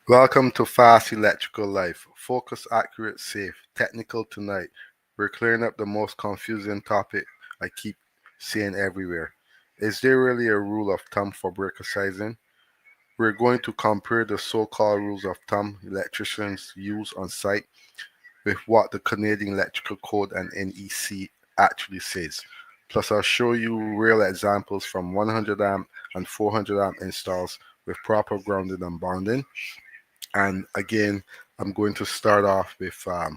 Welcome to Fast Electrical Life. Focus, accurate, safe. Technical tonight. We're clearing up the most confusing topic I keep seeing everywhere. Is there really a rule of thumb for breaker sizing? We're going to compare the so-called rules of thumb electricians use on site with what the Canadian Electrical Code and NEC actually says. Plus, I'll show you real examples from 100 amp and 400 amp installs with proper grounding and bonding. And again, I'm going to start off with a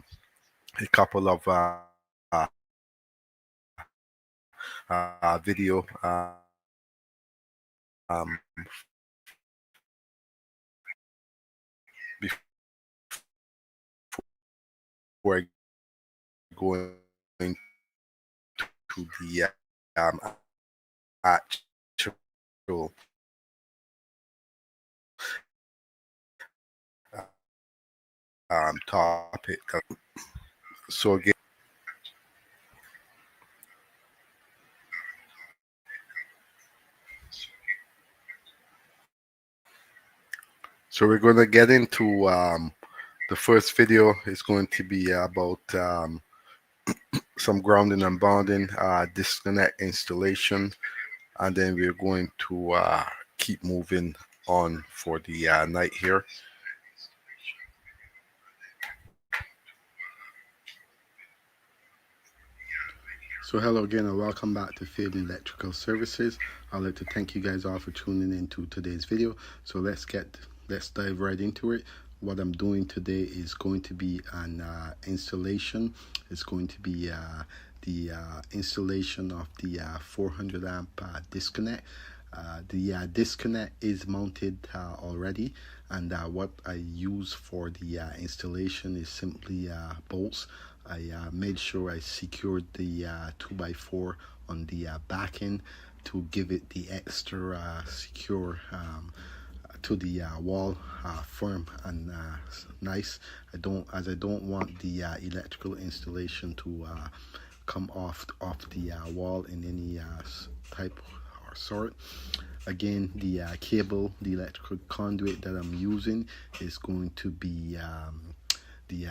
couple of video before I go into the actual topic. So again, so we're going to get into the first video. Is going to be about some grounding and bonding, disconnect installation, and then we're going to keep moving on for the night here. So hello again and welcome back to Field Electrical Services. I'd like to thank you guys all for tuning in to today's video. So let's dive right into it. What I'm doing today is going to be an installation. It's going to be the installation of the 400 amp disconnect. The disconnect is mounted already, and what I use for the installation is simply bolts. I made sure I secured the 2x4 on the back end to give it the extra secure to the wall, firm and nice. I don't want the electrical installation to come off the wall in any type or sort. Again, the cable, the electrical conduit that I'm using is going to be the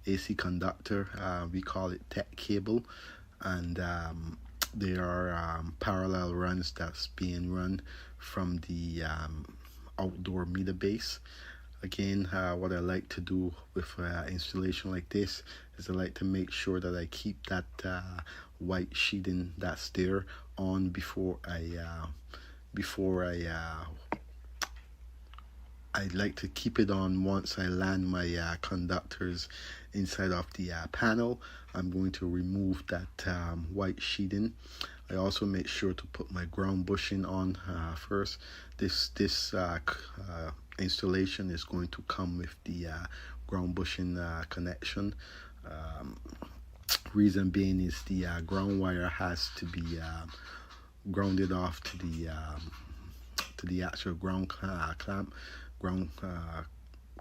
AC conductor. We call it tech cable, and there are parallel runs that's being run from the outdoor meter base. Again, what I like to do with installation like this is I like to make sure that I keep that white sheeting that's there on before I like to keep it on once I land my conductors inside of the panel. I'm going to remove that white sheeting. I also make sure to put my ground bushing on first. This installation is going to come with the ground bushing connection. Reason being is the ground wire has to be grounded off to the actual ground clamp. Ground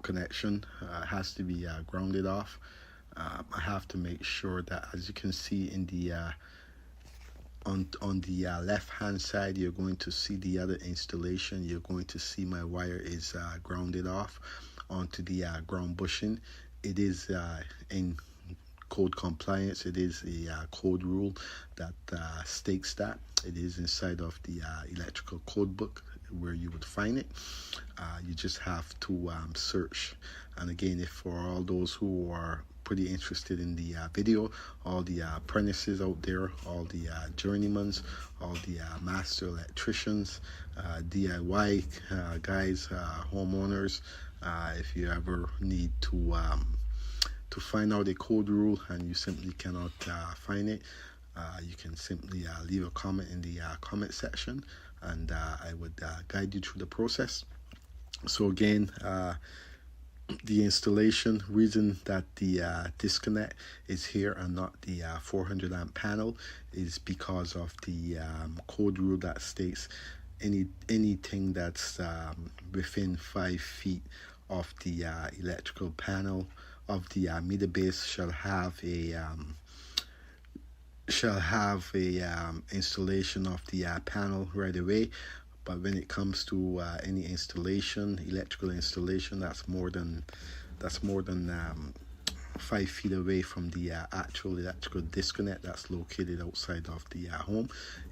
connection has to be grounded off. I have to make sure that, as you can see in the on the left hand side, you're going to see the other installation. You're going to see my wire is grounded off onto the ground bushing. It is in code compliance. It is a code rule that states that. It is inside of the electrical code book where you would find it. You just have to search. And again, if for all those who are pretty interested in the video, all the apprentices out there, all the journeymans, all the master electricians, DIY guys, homeowners, if you ever need to find out a code rule and you simply cannot find it, you can simply leave a comment in the comment section, and I would guide you through the process. So again, the installation reason that the disconnect is here and not the 400 amp panel is because of the code rule that states anything that's within 5 feet of the electrical panel of the meter base shall have a installation of the panel right away. But when it comes to any installation, electrical installation, that's more than 5 feet away from the actual electrical disconnect that's located outside of the home,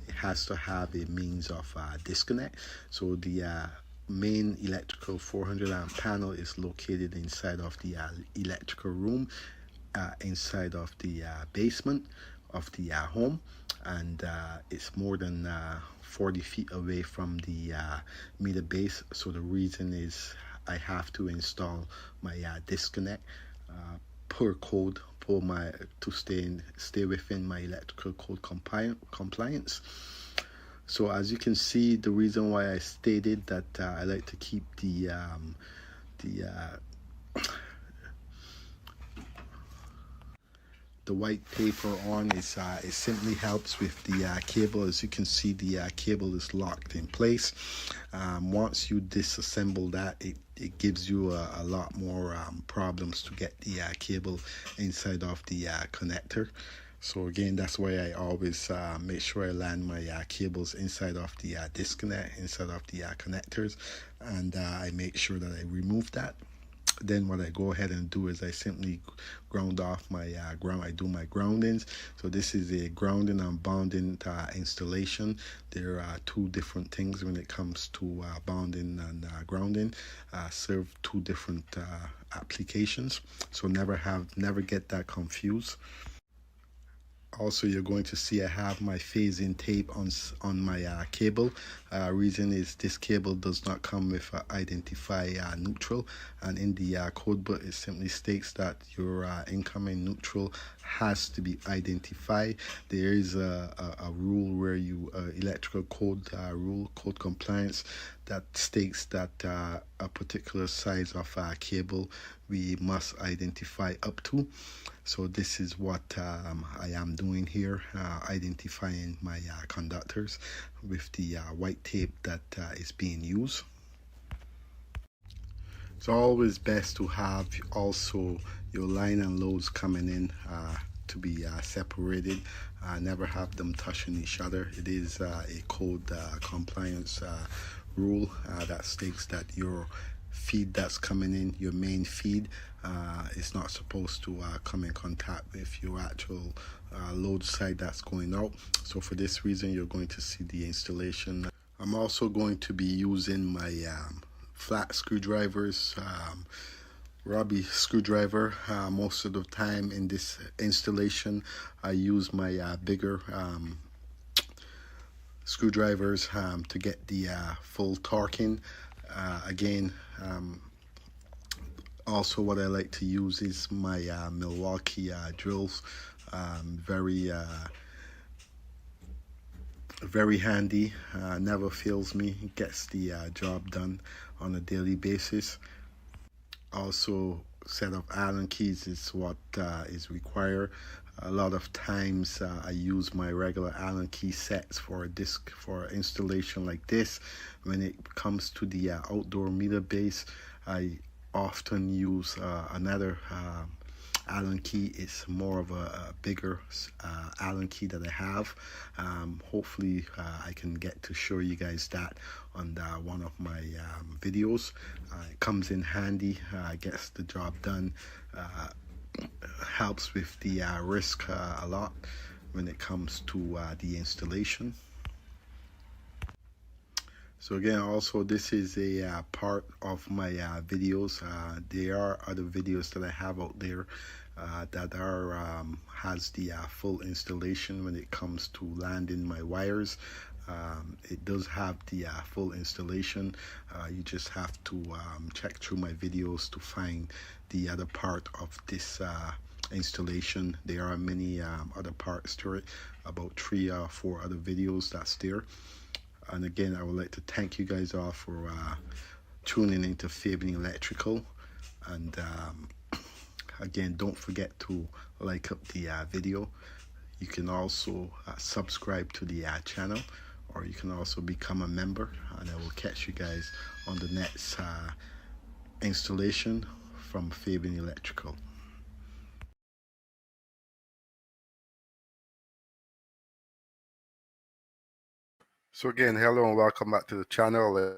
it has to have a means of disconnect. So the main electrical 400 amp panel is located inside of the electrical room, inside of the basement of the home, and it's more than 40 feet away from the meter base. So the reason is I have to install my disconnect per code to stay within my electrical code compliance. So as you can see, the reason why I stated that I like to keep the white paper on is it simply helps with the cable. As you can see, the cable is locked in place. Once you disassemble that, it gives you a lot more problems to get the cable inside of the connector. So again, that's why I always make sure I land my cables inside of the disconnect, inside of the connectors, and I make sure that I remove that. Then what I go ahead and do is I simply ground off my I do my groundings. So this is a grounding and bounding installation. There are two different things when it comes to bounding and grounding. Serve two different applications. So never get that confused. Also, you're going to see I have my phasing tape on my cable. Reason is this cable does not come with identify neutral, and in the code book it simply states that your incoming neutral has to be identified. There is a rule where you electrical code rule, code compliance, that states that a particular size of cable we must identify up to. So this is what I am doing here, identifying my conductors with the white tape that is being used. It's always best to have also your line and loads coming in to be separated. Never have them touching each other. It is a code compliance rule that states that your feed that's coming in, your main feed, is not supposed to come in contact with your actual load side that's going out. So for this reason, you're going to see the installation. I'm also going to be using my flat screwdrivers, Robbie screwdriver. Most of the time in this installation, I use my bigger screwdrivers to get the full torquing. Again, also what I like to use is my Milwaukee drills. Very handy, never fails me, gets the job done on a daily basis. Also, set of Allen keys is what is required. A lot of times I use my regular Allen key sets for installation like this. When it comes to the outdoor meter base, I often use another Allen key. It's more of a bigger Allen key that I have. Hopefully I can get to show you guys that on one of my videos. It comes in handy, gets the job done, helps with the risk a lot when it comes to the installation. So again, also this is a part of my videos. There are other videos that I have out there that are has the full installation when it comes to landing my wires. It does have the full installation. You just have to check through my videos to find the other part of this installation. There are many other parts to it, about 3 or 4 other videos that's there. And again, I would like to thank you guys all for tuning into F.A.S.T Electrical. And again, don't forget to like up the video. You can also subscribe to the channel, or you can also become a member, and I will catch you guys on the next installation from F.A.S.T Electrical. So again, hello and welcome back to the channel. I'd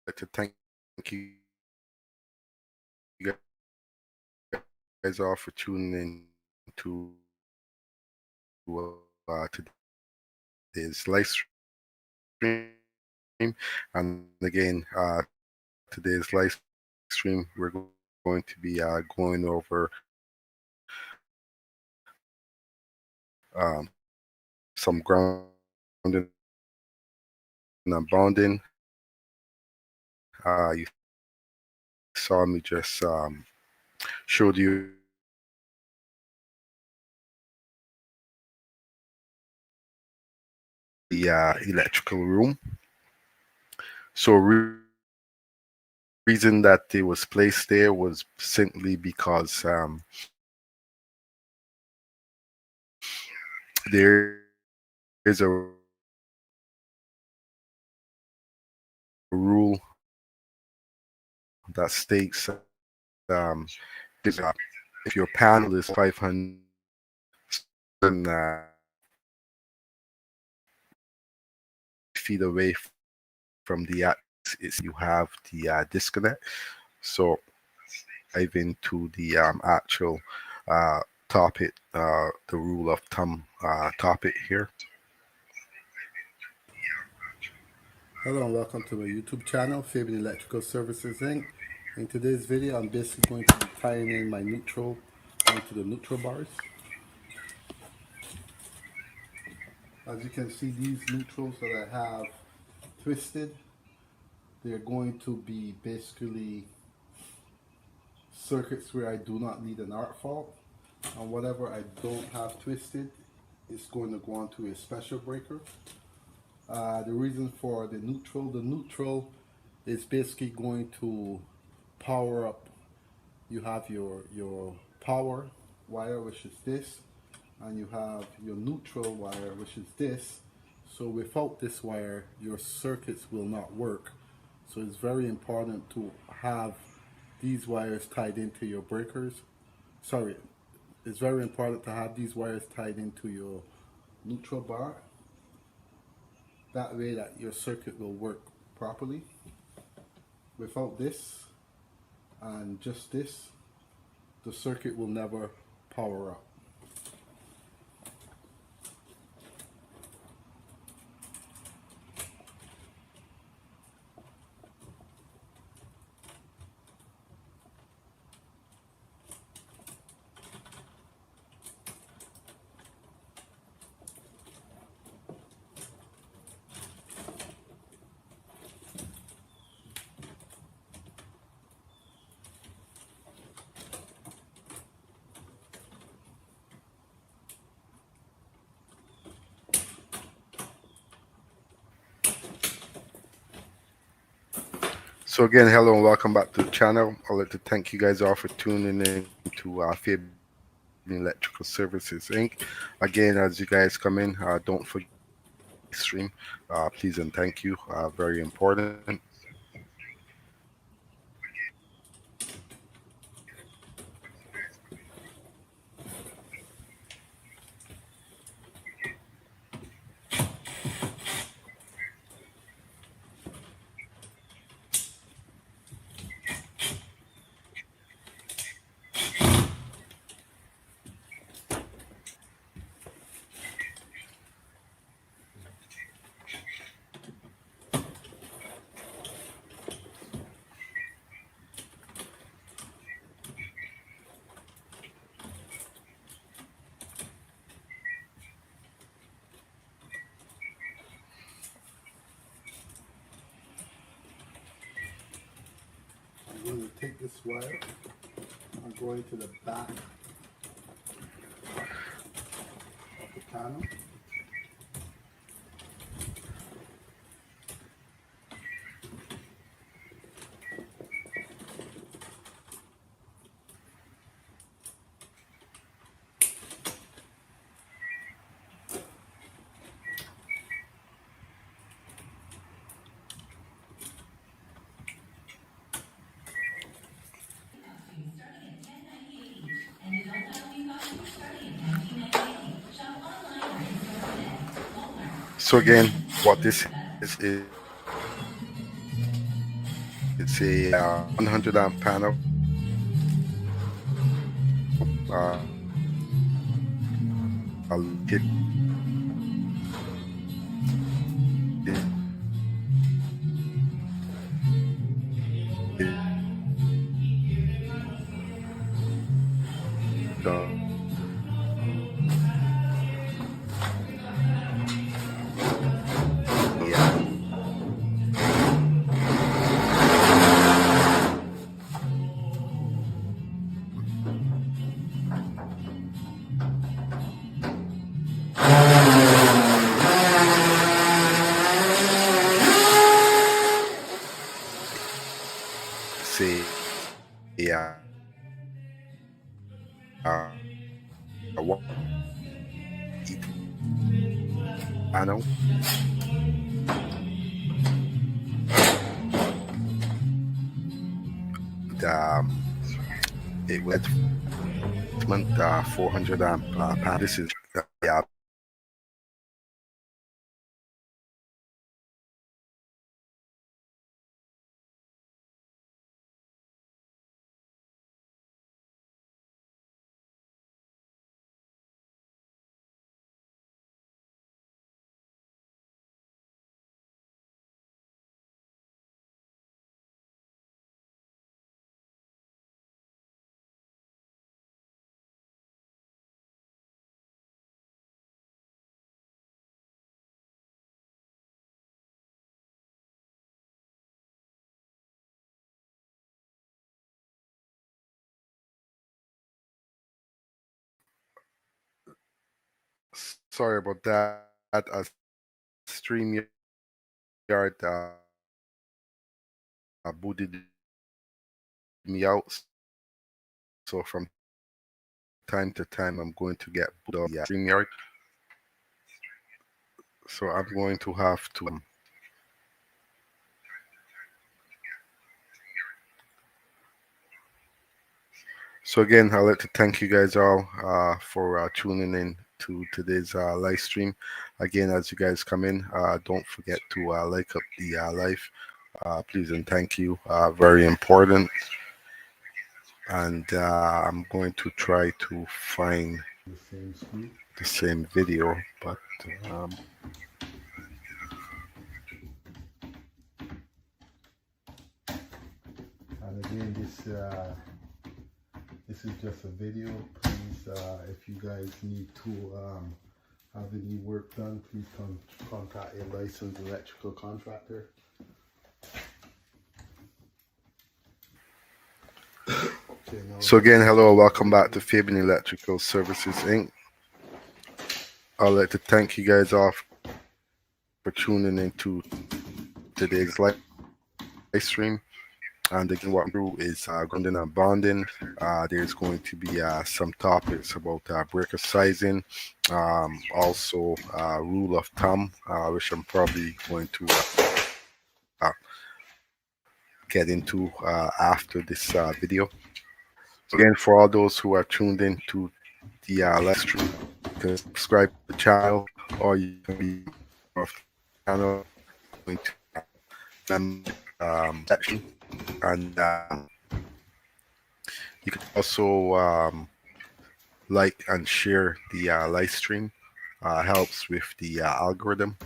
like to thank you guys all for tuning in to today's live stream. And again, today's live stream, we're going to be going over some grounding and bonding. You saw me just showed you the electrical room. So reason that it was placed there was simply because there is a rule that states if your panel is 500 feet away from the axis, you have the disconnect. So dive into the actual topic, the rule of thumb topic here. Hello and welcome to my YouTube channel, F.A.S.T Electrical Services Inc. In today's video, I'm basically going to be tying in my neutral onto the neutral bars. As you can see, these neutrals that I have twisted, they're going to be basically circuits where I do not need an arc fault, and whatever I don't have twisted is going to go onto a special breaker. The reason for the neutral is basically going to power up. You have your power wire, which is this, and you have your neutral wire, which is this. So without this wire, your circuits will not work. So it's very important to have these wires tied into your breakers. Sorry, it's very important to have these wires tied into your neutral bar. That way that your circuit will work properly. Without this and just this, the circuit will never power up. So again, hello and welcome back to the channel. I'd like to thank you guys all for tuning in to F.A.S.T Electrical Services Inc. Again, as you guys come in, don't forget to stream. Please and thank you. Very important. this wire are going to the back of the panel. So again, what this is it's a 100 amp panel. Located yeah. Say yeah. What panel. It went 400 amp panel. This is yeah. Sorry about that. StreamYard booted me out. So from time to time, I'm going to get booted off StreamYard. So I'm going to have to. So again, I'd like to thank you guys all for tuning in to today's live stream. Again, as you guys come in, don't forget to like up the live. Please and thank you. Very important. And I'm going to try to find the same video, but and again, this is just a video. Please, if you guys need to have any work done, please contact a licensed electrical contractor. So again, hello, welcome back to Fabian Electrical Services Inc. I'd like to thank you guys all for tuning into today's live stream. And again, what I'm through is grounding and bonding. There's going to be some topics about breaker sizing, also rule of thumb, which I'm probably going to get into after this video. Again, for all those who are tuned in to the live stream, you can subscribe to the channel, or you can be of the channel going to section, and you can also like and share the live stream. Helps with the algorithm.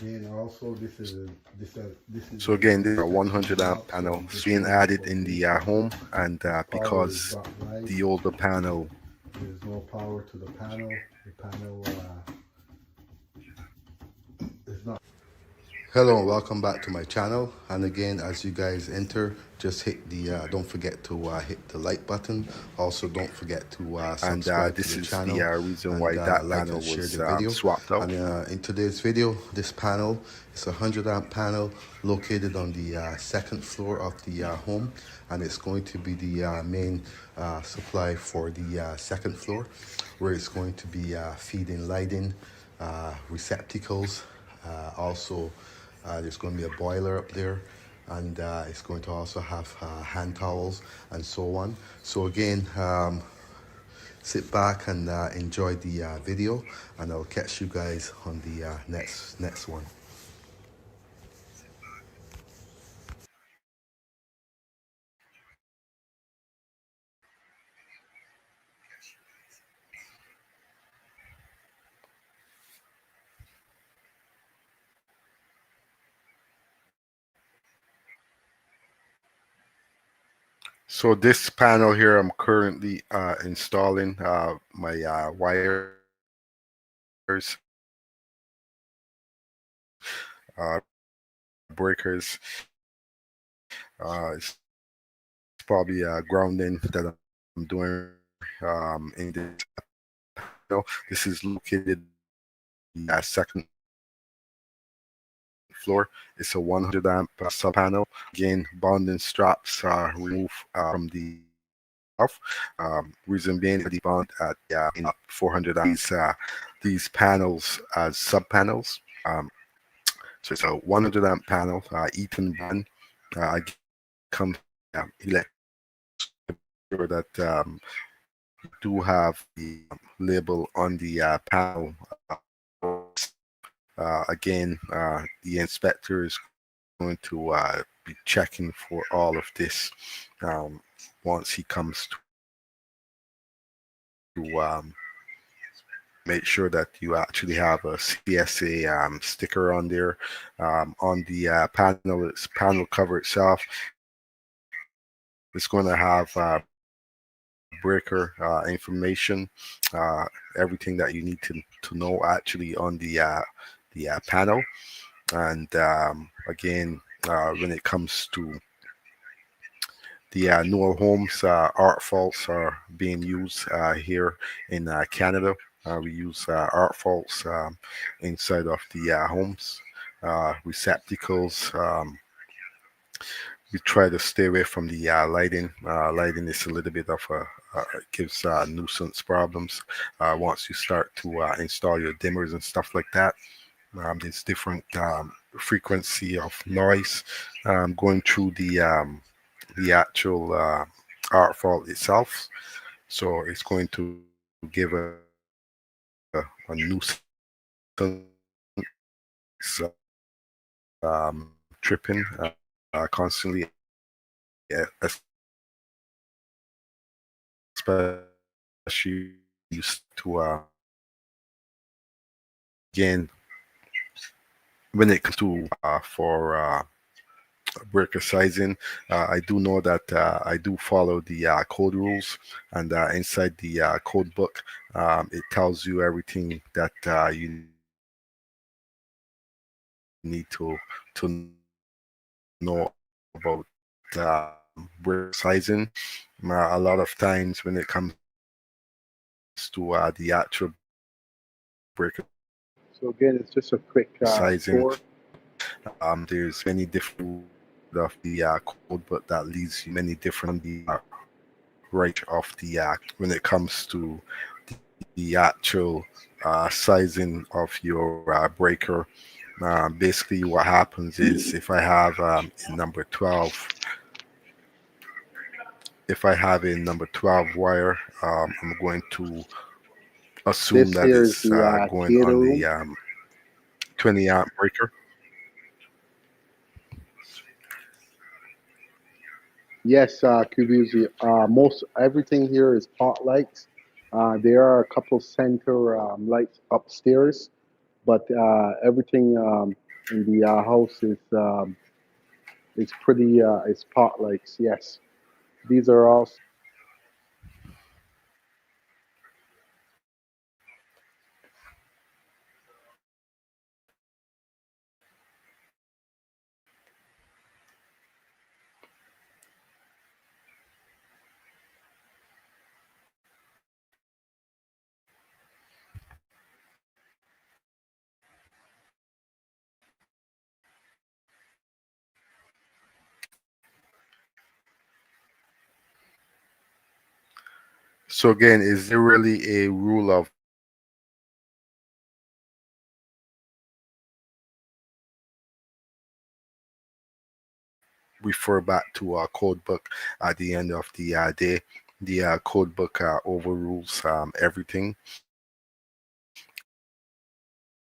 Again, also this is So again, this is a different 100 amp block, so panel. in It's being different added in the locations. home, and The power is because not right. the older panel, There's no power to the panel. The panel is not. Hello and welcome back to my channel. And again, as you guys enter, just hit the don't forget to hit the like button. Also, don't forget to and subscribe to this the is the channel reason and why that like panel and share was the video. swapped out. And in today's video, this panel is a 100 amp panel located on the second floor of the home, and it's going to be the main supply for the second floor, where it's going to be feeding lighting, receptacles, also there's going to be a boiler up there, and it's going to also have hand towels and so on. So again, sit back and enjoy the video, and I'll catch you guys on the next one. So this panel here, I'm currently installing my wires, breakers. It's probably grounding that I'm doing in this panel. This is located the second floor. It's a 100 amp sub panel. Again, bonding straps are removed from the off. Reason being, the bond at in 400 amps. These panels as sub panels. So it's a 100 amp panel, Eaton brand. Comes electric, sure that you do have the label on the panel. Again, the inspector is going to be checking for all of this once he comes to make sure that you actually have a CSA sticker on there. On the panel cover itself, it's going to have breaker information, everything that you need to know actually on the panel. And again, when it comes to the newer homes, art faults are being used here in Canada. We use art faults inside of the homes, receptacles. We try to stay away from the lighting. Lighting is a little bit of gives nuisance problems once you start to install your dimmers and stuff like that. There's different frequency of noise going through the actual art fault itself. So it's going to give a nuisance tripping constantly, especially used to again when it comes to for breaker sizing. I do know that I do follow the code rules, and inside the code book, it tells you everything that you need to know about breaker sizing. A lot of times when it comes to the actual breaker So again, it's just a quick sizing, tour. there's many different of the code book that leads you many different the right of the when it comes to the actual sizing of your breaker. Basically, what happens is if I have a number 12, if I have a number 12 wire, I'm going to assume This that here is it's the going theater on room. the 20 amp breaker. Yes, Kubuzi. Most everything here is pot lights. There are a couple center lights upstairs, but everything and the house is pretty it's pot lakes. Yes, these are all. So again, is there really a rule of refer back to our code book at the end of the day? The code book overrules everything.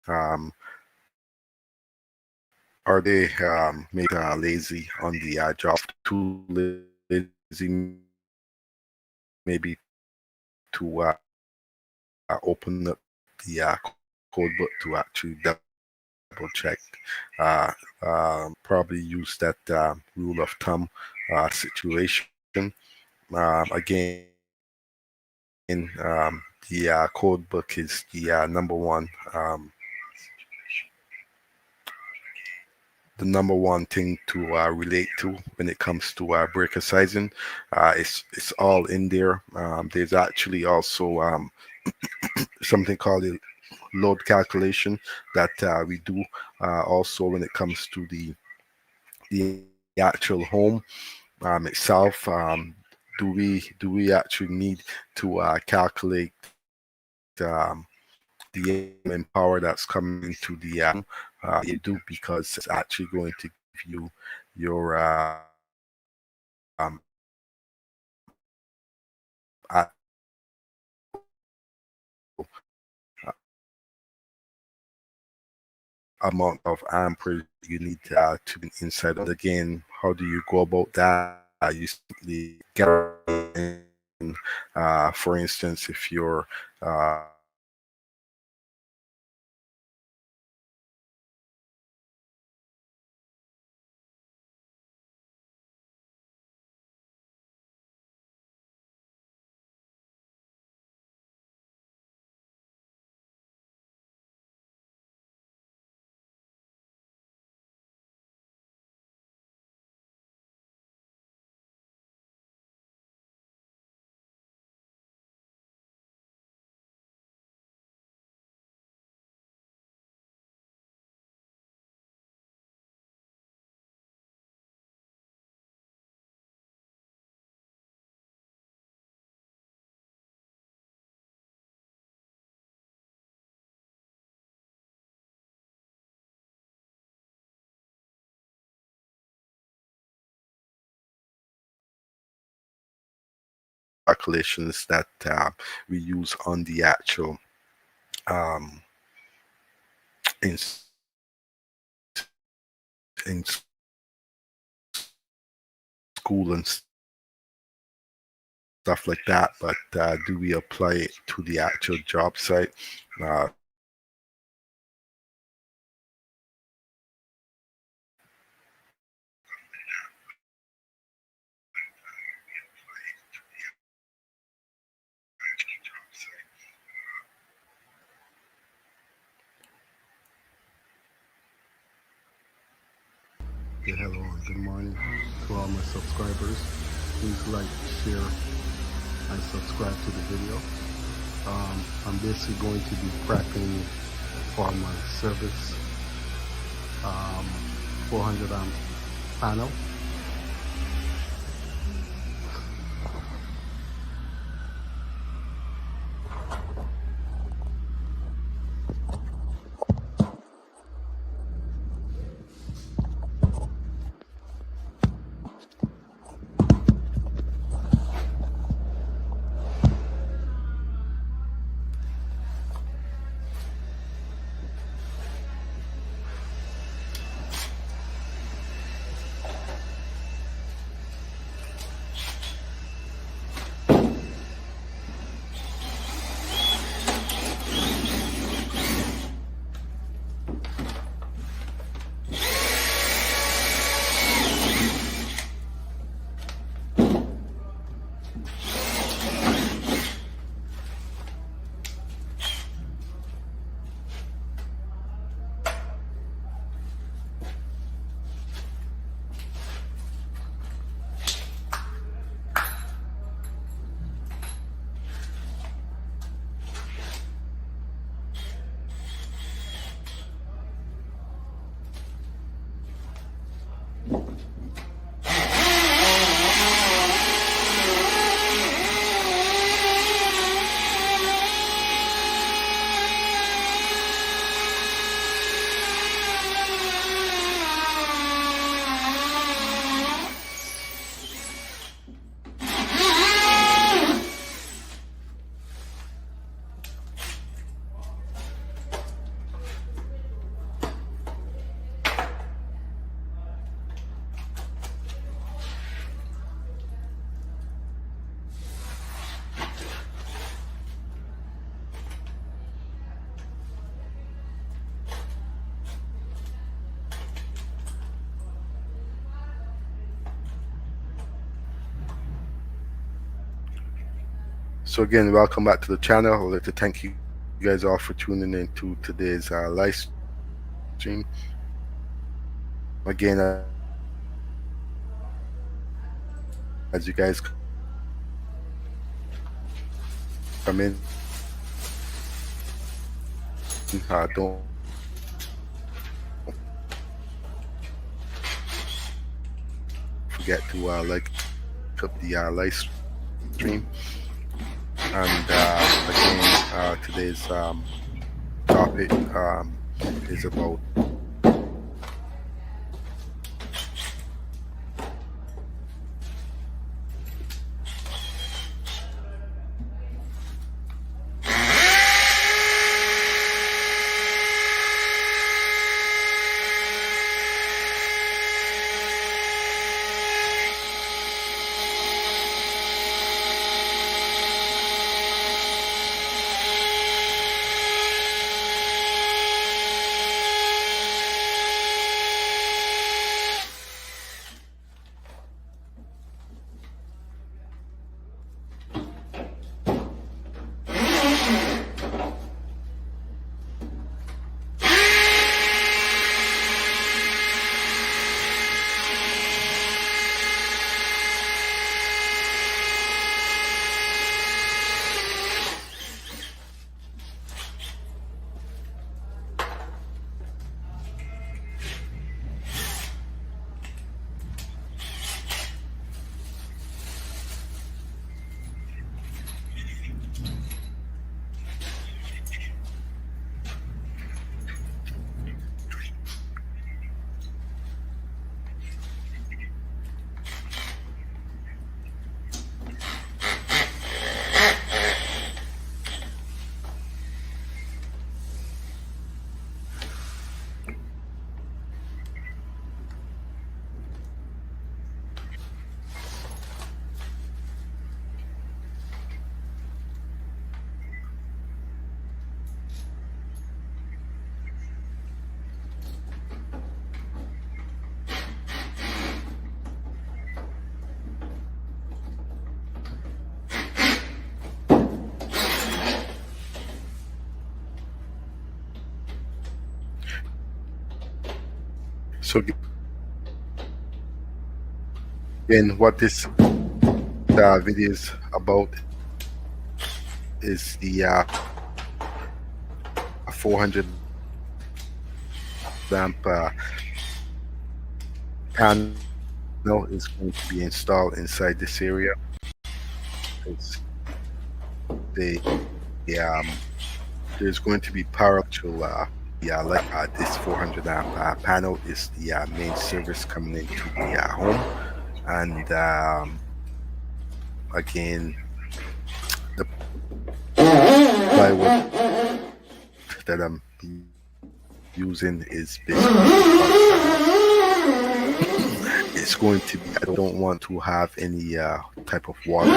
Um, are they made lazy on the job, too lazy maybe to open up the code book to actually double check? Uh, Probably use that rule of thumb situation. Again, the code book is the number one thing to relate to when it comes to breaker sizing. It's all in there. There's actually also something called a load calculation that we do also when it comes to the actual home itself. Do we actually need to calculate um, the and power that's coming to the you do, because it's actually going to give you your amount of amperage you need to be inside. And again, how do you go about that? You simply get in, for instance, if you're calculations that we use on the actual um, in, in school and stuff like that, but do we apply it to the actual job site? Uh, Hello and good morning to all my subscribers. Please like, share, and subscribe to the video. I'm basically going to be prepping for my service 400 amp panel. So again, welcome back to the channel. I'd like to thank you guys all for tuning in to today's live stream. Again, as you guys come in, don't forget to like up the live stream. And again, today's topic is about so again, what this video is about is the 400 amp panel is going to be installed inside this area. It's there's going to be power to this 400 amp panel is the main service coming into the home. And again, the plywood that I'm using is basically it's going to be, I don't want to have any type of water.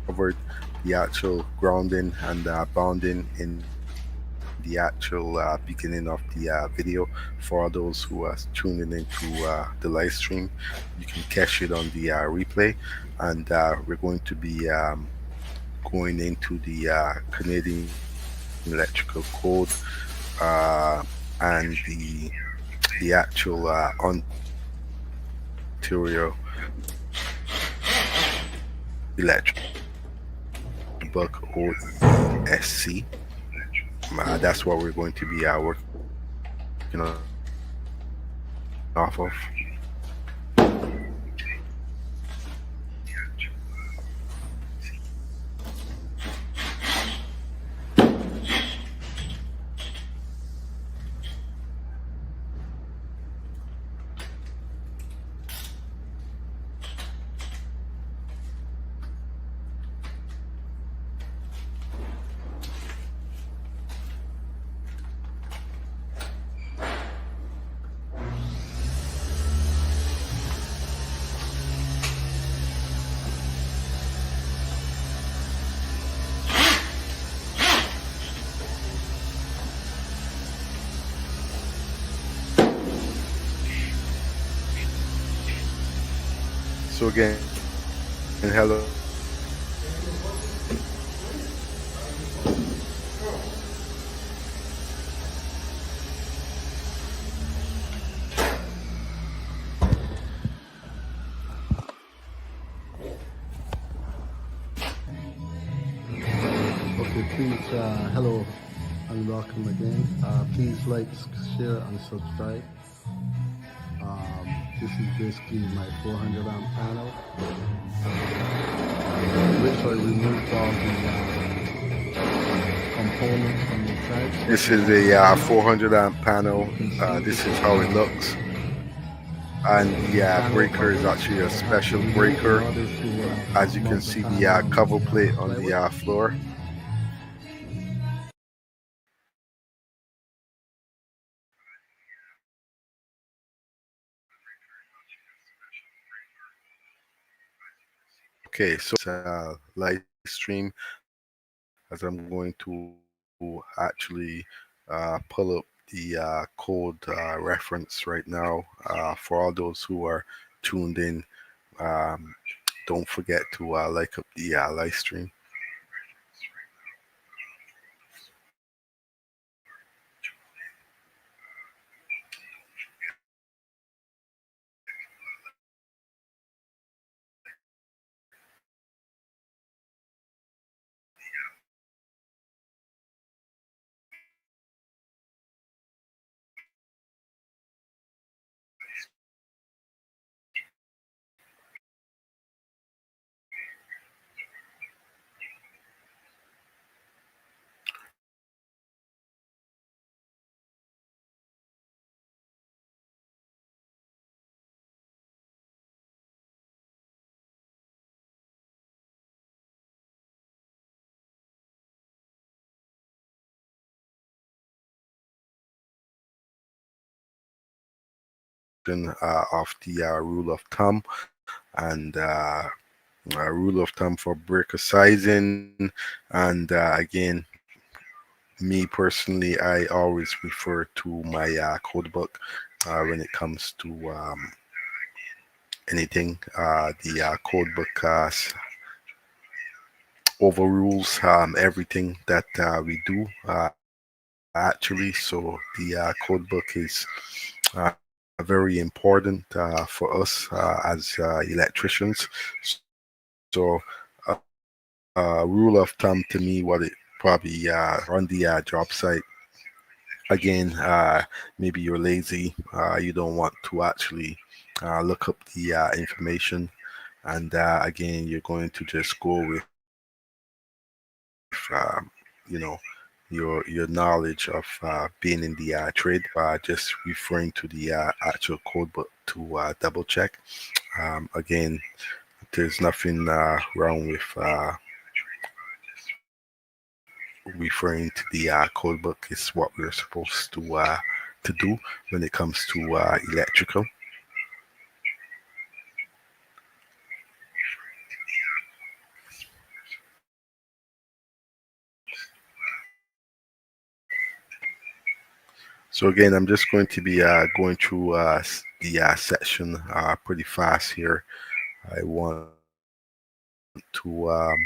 Covered the actual grounding and bounding in the actual beginning of the video. For those who are tuning into the live stream, you can catch it on the replay. And we're going to be going into the Canadian electrical code and the actual Ontario electrical book OESC. That's what we're going to be working off of. So again, hello. Okay, please, hello and welcome again. Please like, share, and subscribe. This is basically my 400 amp panel, which I removed all the components from the side. This is a 400 amp panel. This is how it looks. And the breaker is actually a special breaker. As you can see, the cover plate on the floor. Okay, so live stream, as I'm going to actually pull up the code reference right now for all those who are tuned in. Um, don't forget to like up the live stream. Of the rule of thumb, and rule of thumb for breaker sizing. And again, me personally, I always refer to my code book when it comes to anything. The code book overrules everything that we do actually. So the code book is very important for us as electricians. So rule of thumb to me, what it probably on the job site, again, maybe you're lazy, you don't want to actually look up the information, and again, you're going to just go with you know, your knowledge of being in the trade by just referring to the actual code book to double check. Again, there's nothing wrong with referring to the code book. Is what we're supposed to do when it comes to electrical. So again, I'm just going to be going through the section pretty fast here. I want to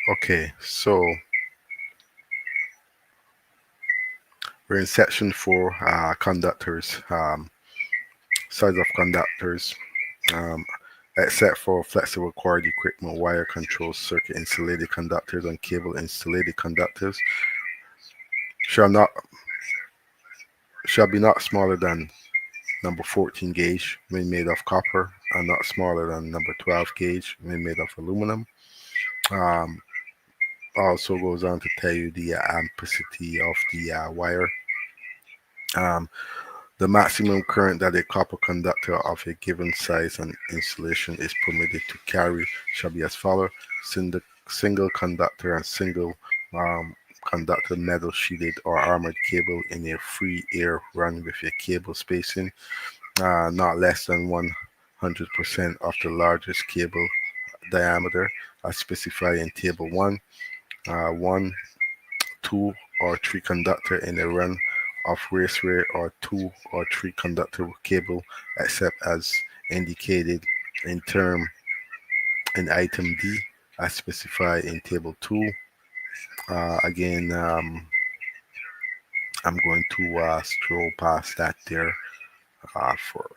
okay, so we're in section 4, conductors, size of conductors, um, except for flexible cord equipment, wire control circuit insulated conductors and cable insulated conductors shall be not smaller than number 14 gauge when made of copper, and not smaller than number 12 gauge when made of aluminum. Um, Also goes on to tell you the ampacity of the wire. Um, The maximum current that a copper conductor of a given size and insulation is permitted to carry shall be as follows. Single conductor and single um, conductor metal sheeted or armored cable in a free air run with a cable spacing not less than 100% of the largest cable diameter as specified in Table 1. 1, 2, or 3 conductor in a run of raceway or 2 or 3 conductor cable except as indicated in term in item D as specified in Table 2. Again, I'm going to scroll past that there for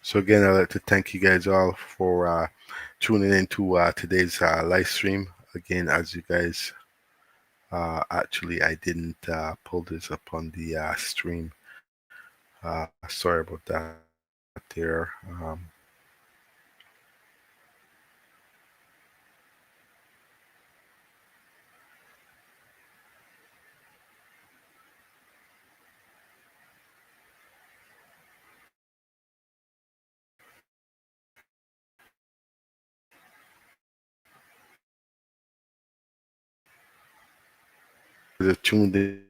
So again, I'd like to thank you guys all for tuning into today's live stream. Again, as you guys actually, I didn't pull this up on the stream. Sorry about that there. Tuned in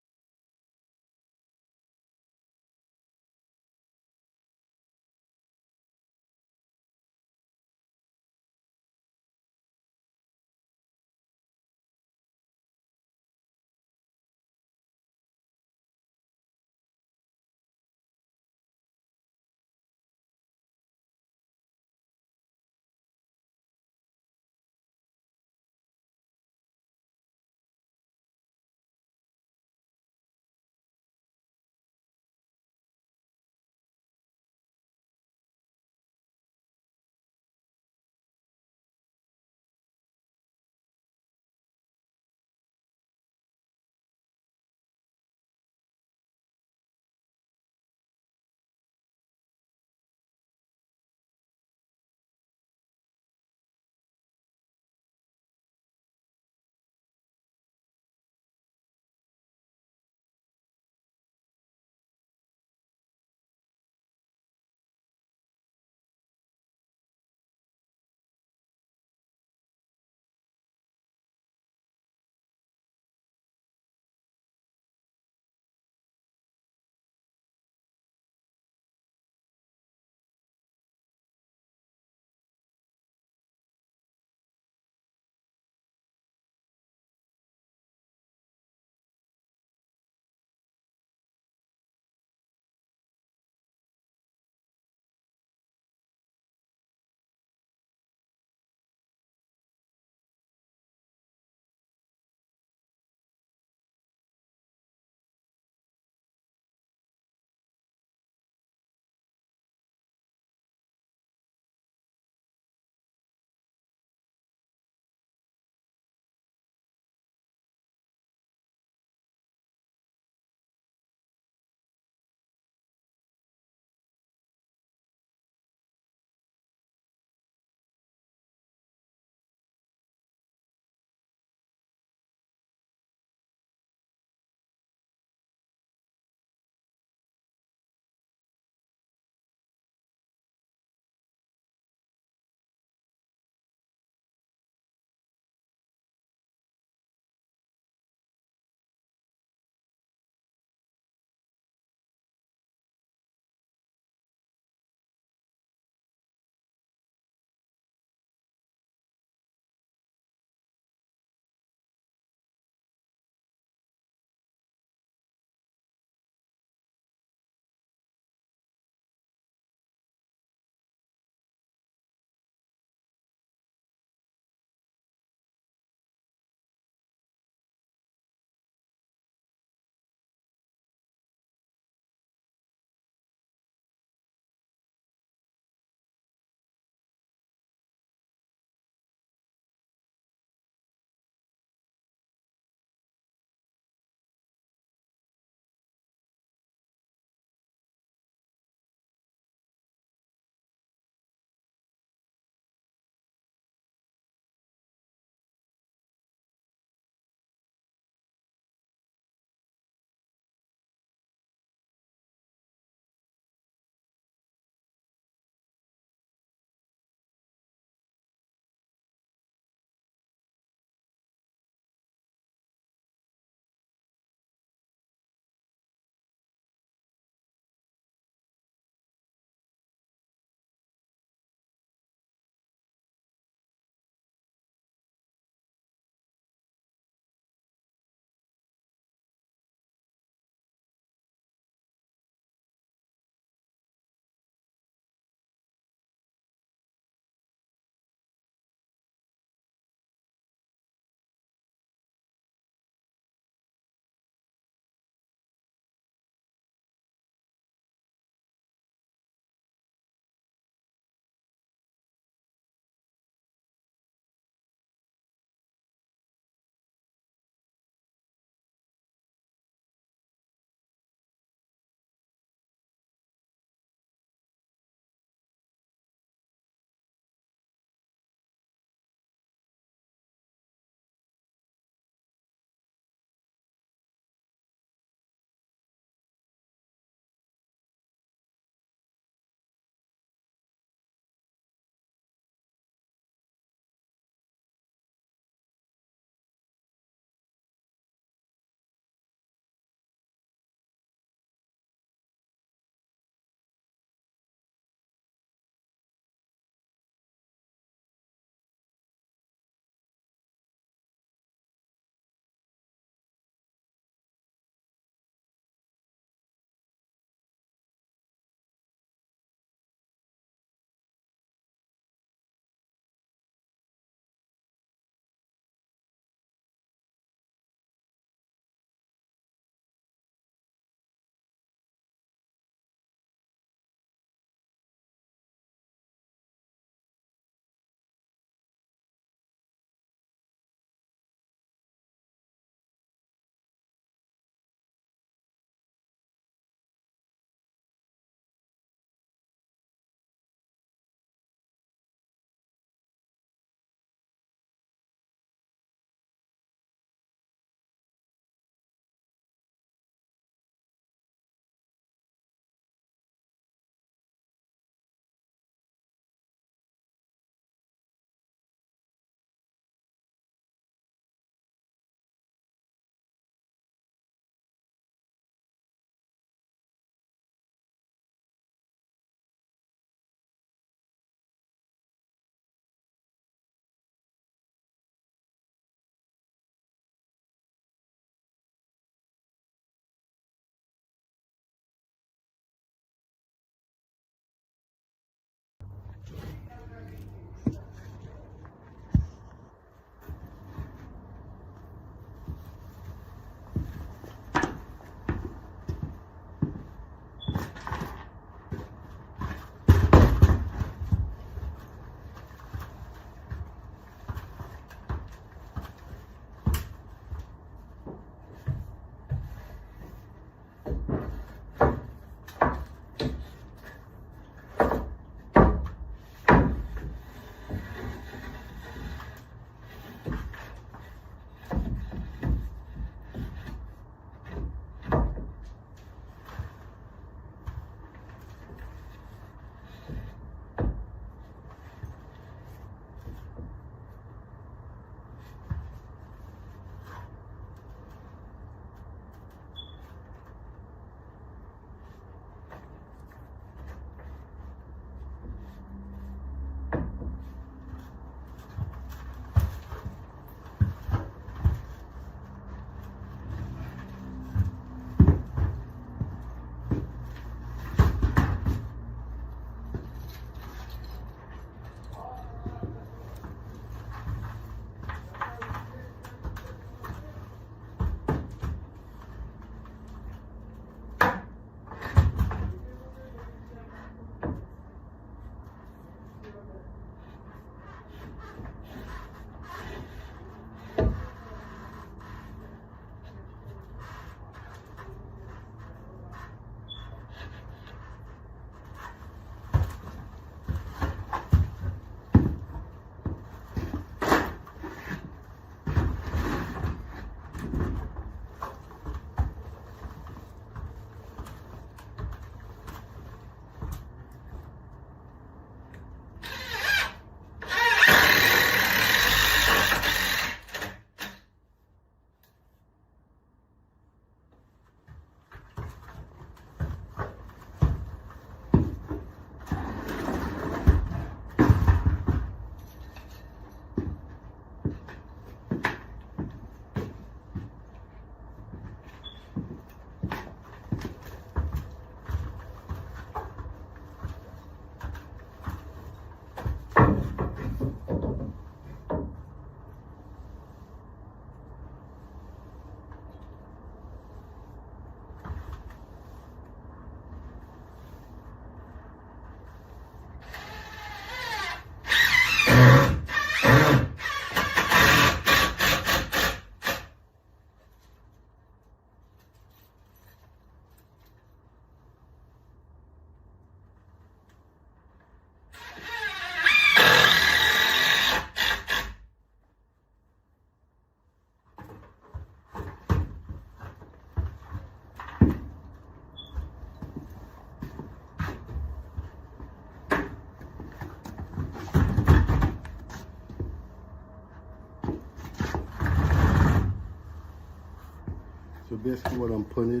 So basically what I'm putting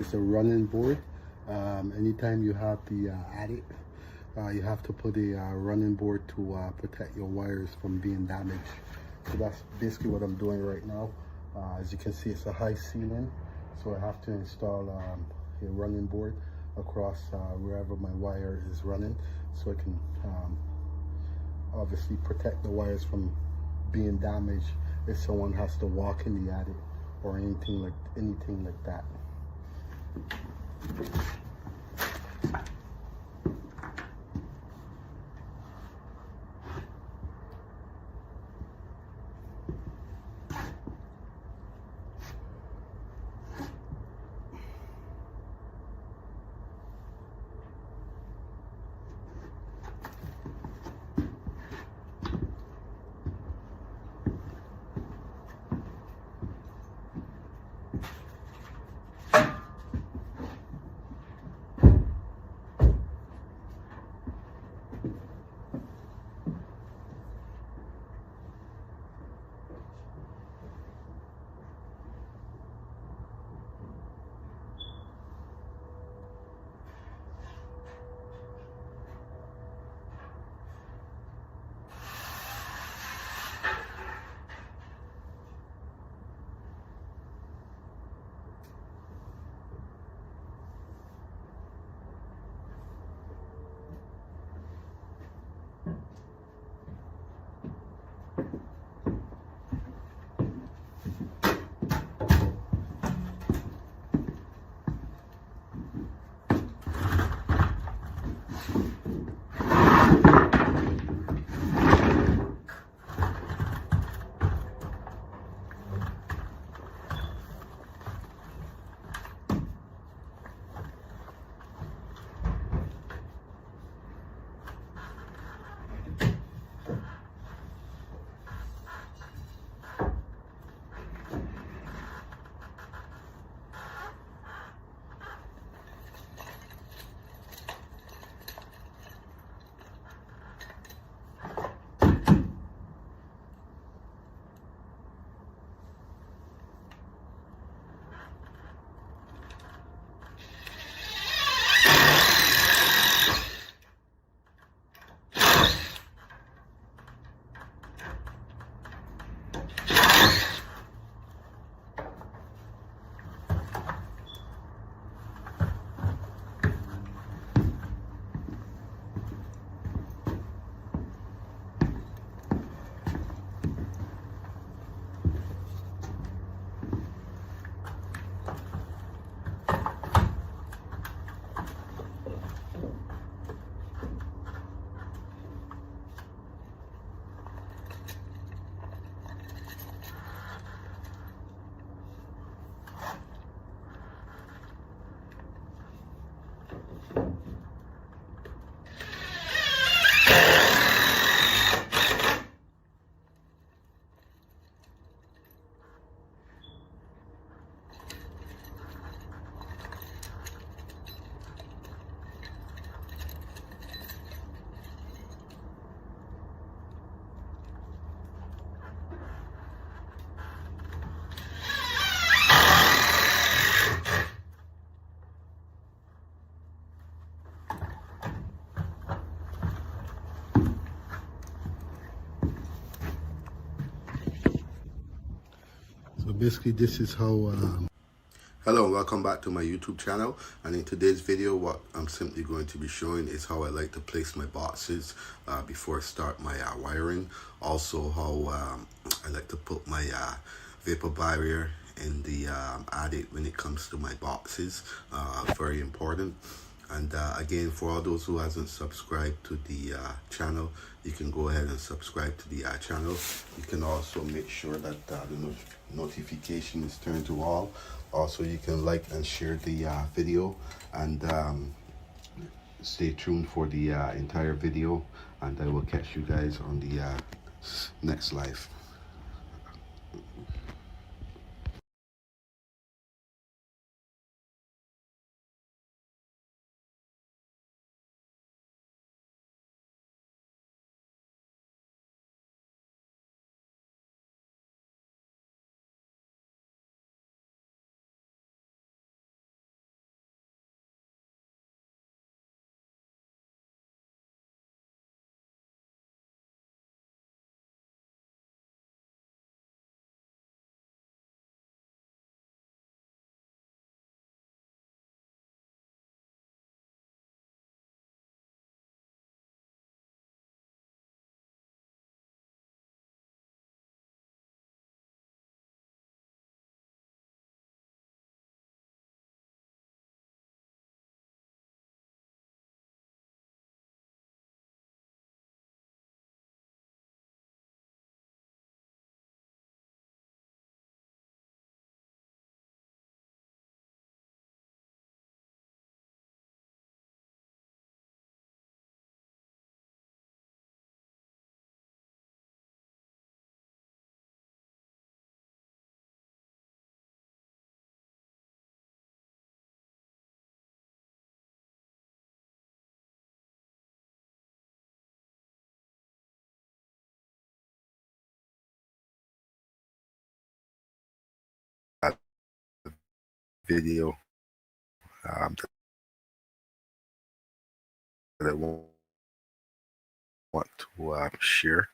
is a running board. Anytime you have the attic, you have to put a running board to protect your wires from being damaged. So that's basically what I'm doing right now. As you can see, it's a high ceiling, so I have to install a running board across wherever my wire is running, so I can obviously protect the wires from being damaged if someone has to walk in the attic or anything like that. So basically this is how hello and welcome back to my YouTube channel, and in today's video what I'm simply going to be showing is how I like to place my boxes before I start my wiring. Also how I like to put my vapor barrier in the attic when it comes to my boxes. Very important. And again, for all those who hasn't subscribed to the channel, you can go ahead and subscribe to the channel. You can also make sure that the notification is turned to all. Also, you can like and share the video, and stay tuned for the entire video, and I will catch you guys on the next live. video that I want to share.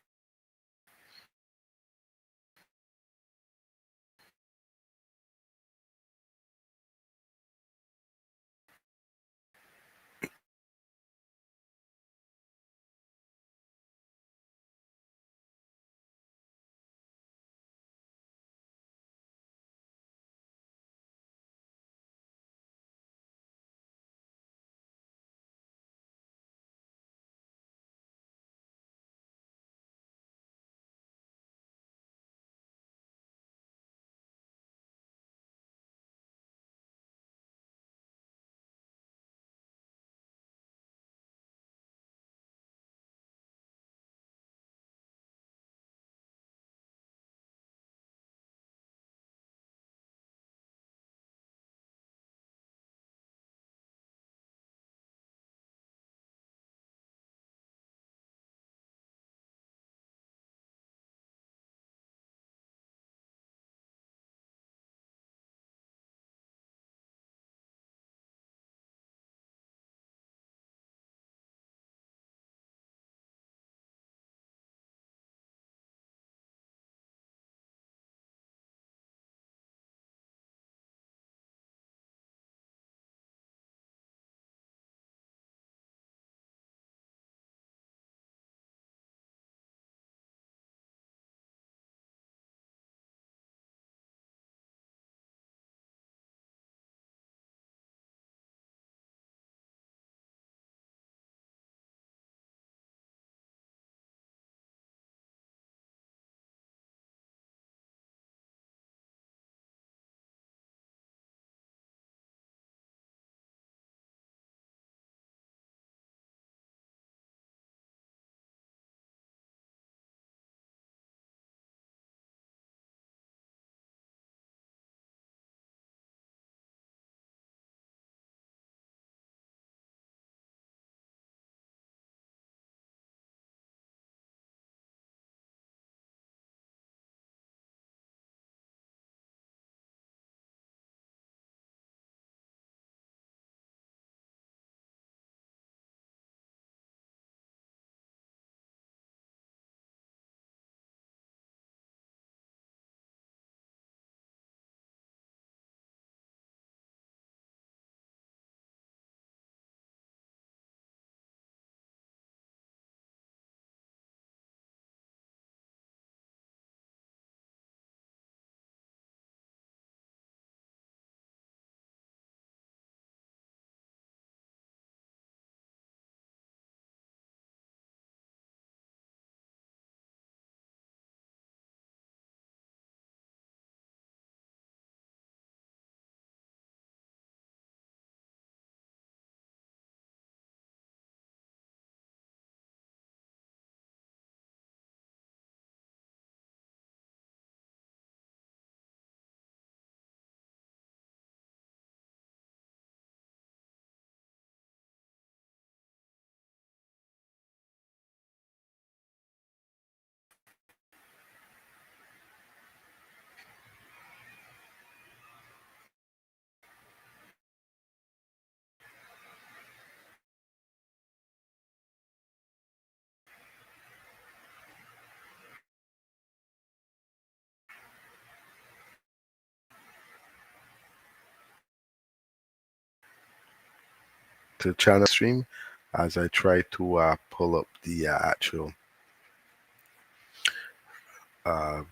To channel stream as I try to pull up the actual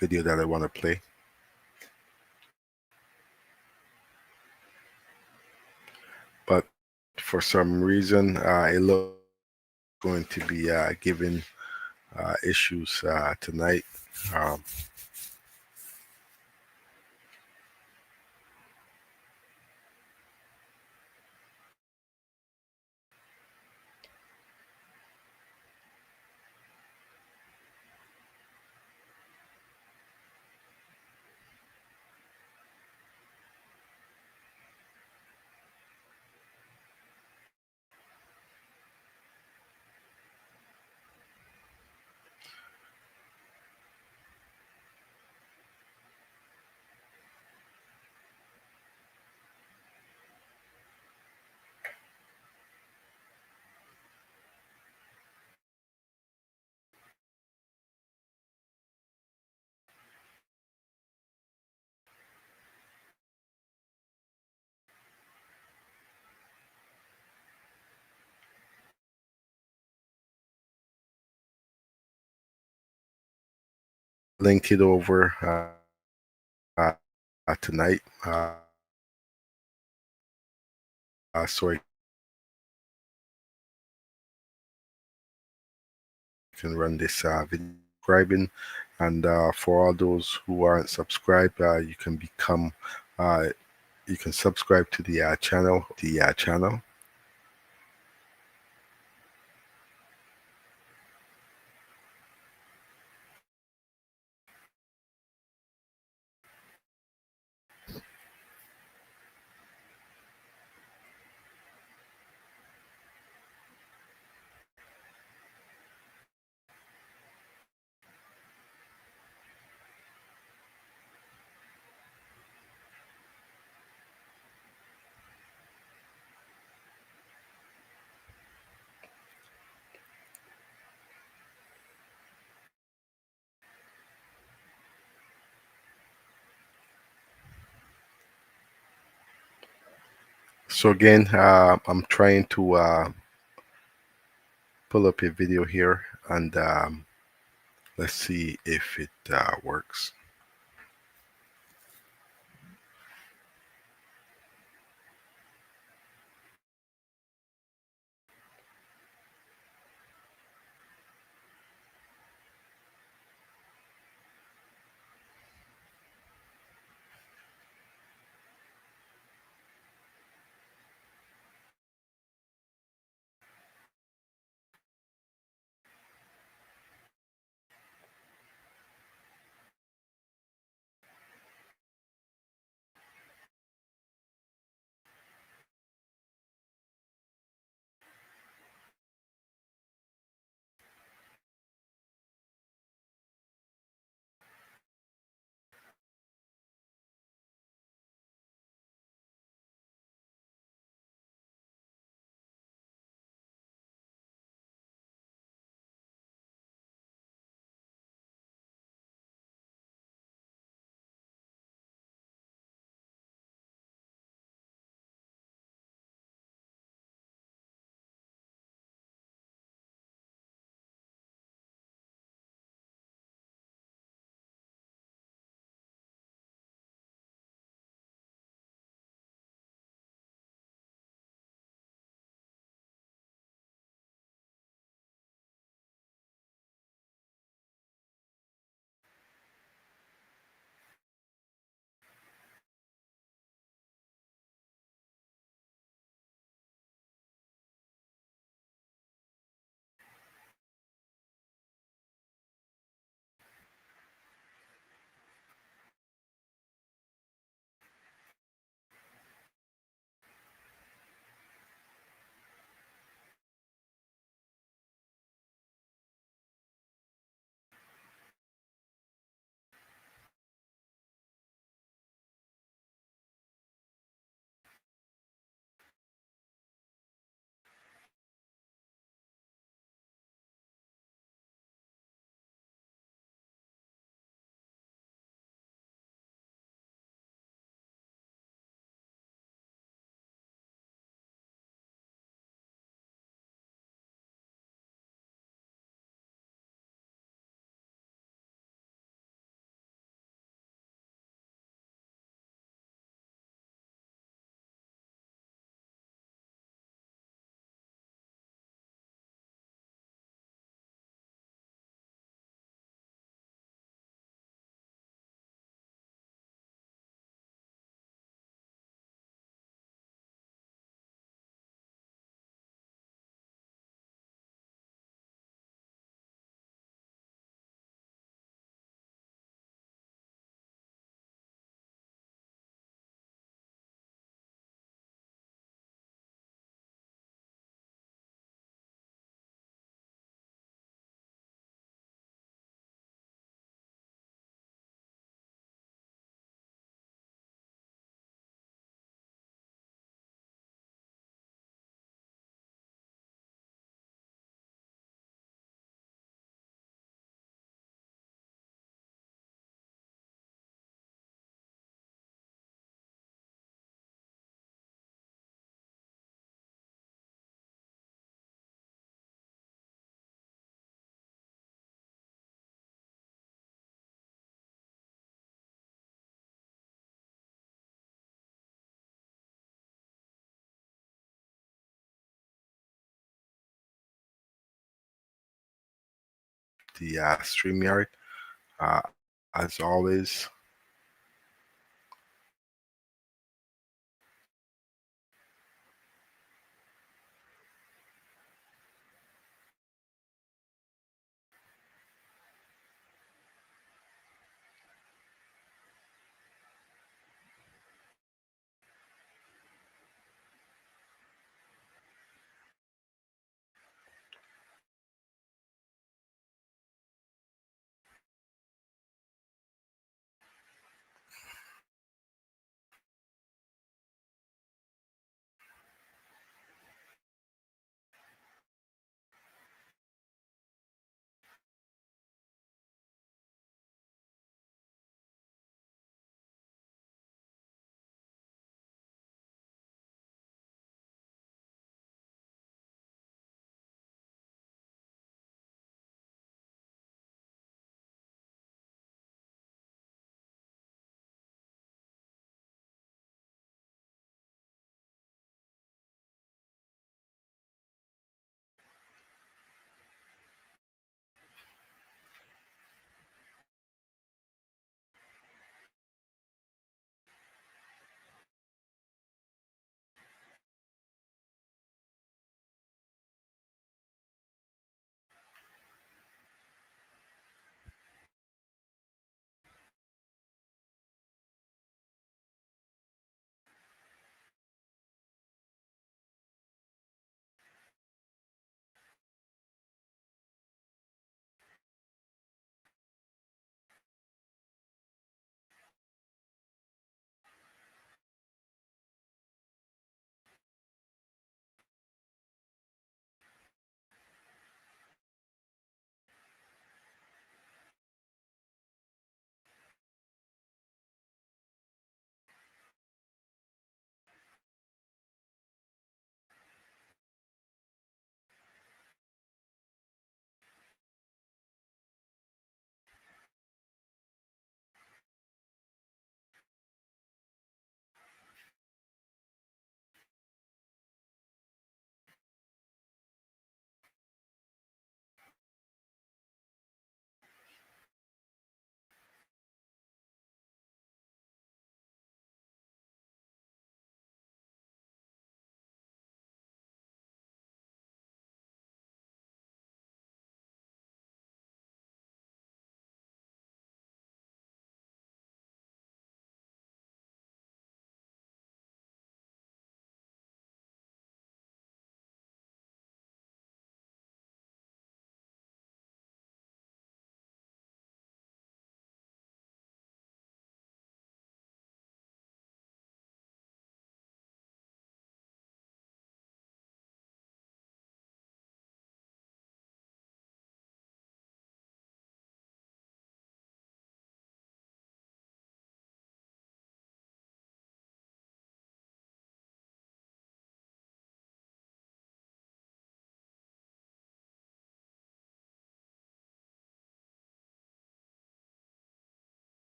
video that I want to play. But for some reason, it looks going to be giving issues tonight. Um, link it over tonight, so I can run this video subscribing. And for all those who aren't subscribed, you can become you can subscribe to the channel. So again, I'm trying to pull up a video here, and let's see if it works. the StreamYard. As always,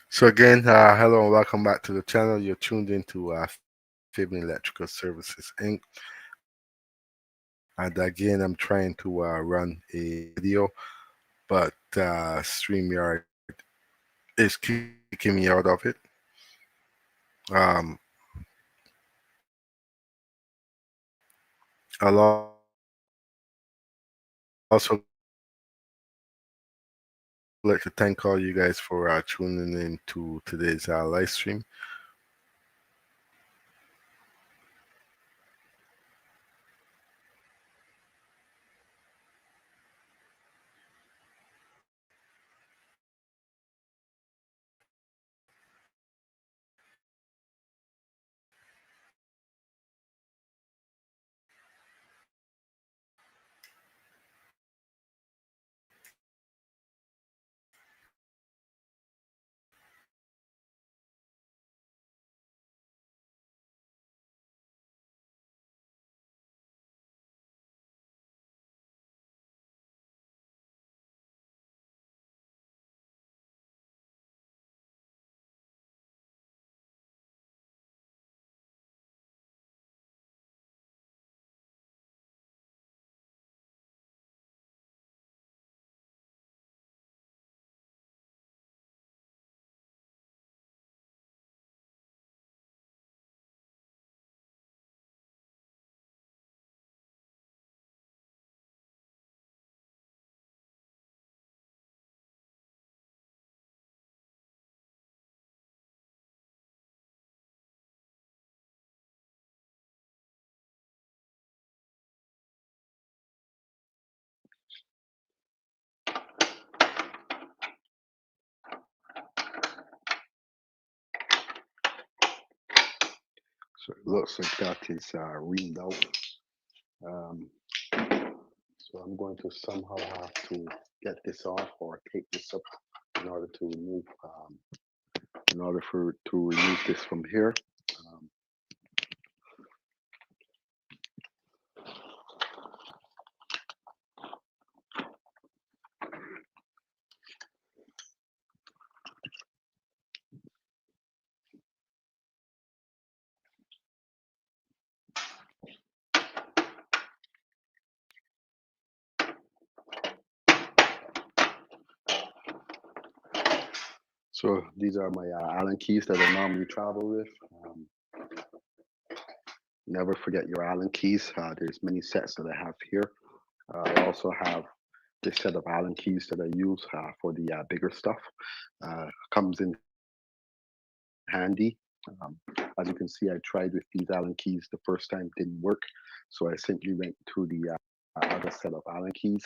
so again, hello and welcome back to the channel. You're tuned into Fabian Electrical Services Inc. And again, I'm trying to run a video, but StreamYard is kicking me out of it. Um, I'll also like to thank all you guys for tuning in to today's live stream. So it looks like that is reamed out. Um, so I'm going to somehow have to get this off or take this up in order to remove, in order to remove this from here. Um, so these are my Allen keys that I normally travel with. Um, Never forget your Allen keys. There's many sets that I have here. I also have this set of Allen keys that I use for the bigger stuff. Comes in handy. Um, as you can see, I tried with these Allen keys the first time, didn't work. So I simply went to the other set of Allen keys.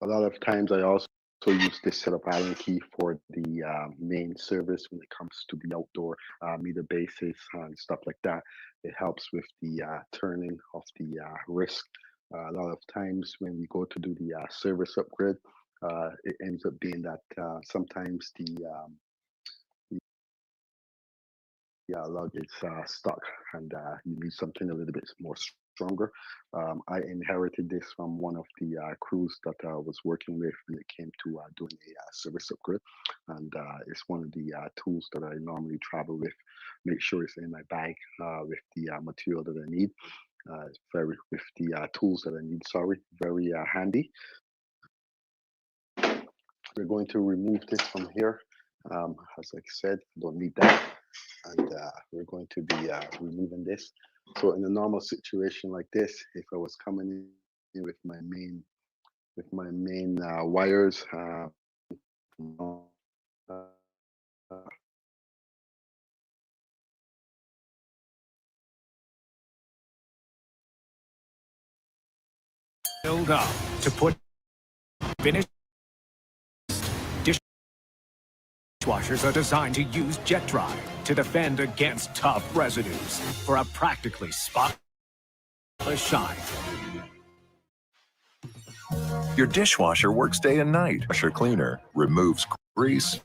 A lot of times I also use this set of Allen key for the main service when it comes to the outdoor meter bases and stuff like that. It helps with the turning of the wrist. A lot of times when we go to do the service upgrade, it ends up being that sometimes the lug is stuck and you need something a little bit more stronger. I inherited this from one of the crews that I was working with when it came to doing a service upgrade. And it's one of the tools that I normally travel with. Make sure it's in my bag with the material that I need. It's very, with the tools that I need, sorry, very handy. We're going to remove this from here. As I said, don't need that. And we're going to be removing this. So in a normal situation like this, if I was coming in with my main wires, uh, Build up to put finished. Dishwashers are designed to use jet dry to defend against tough residues for a practically spotless shine. Your dishwasher works day and night. Washer cleaner removes grease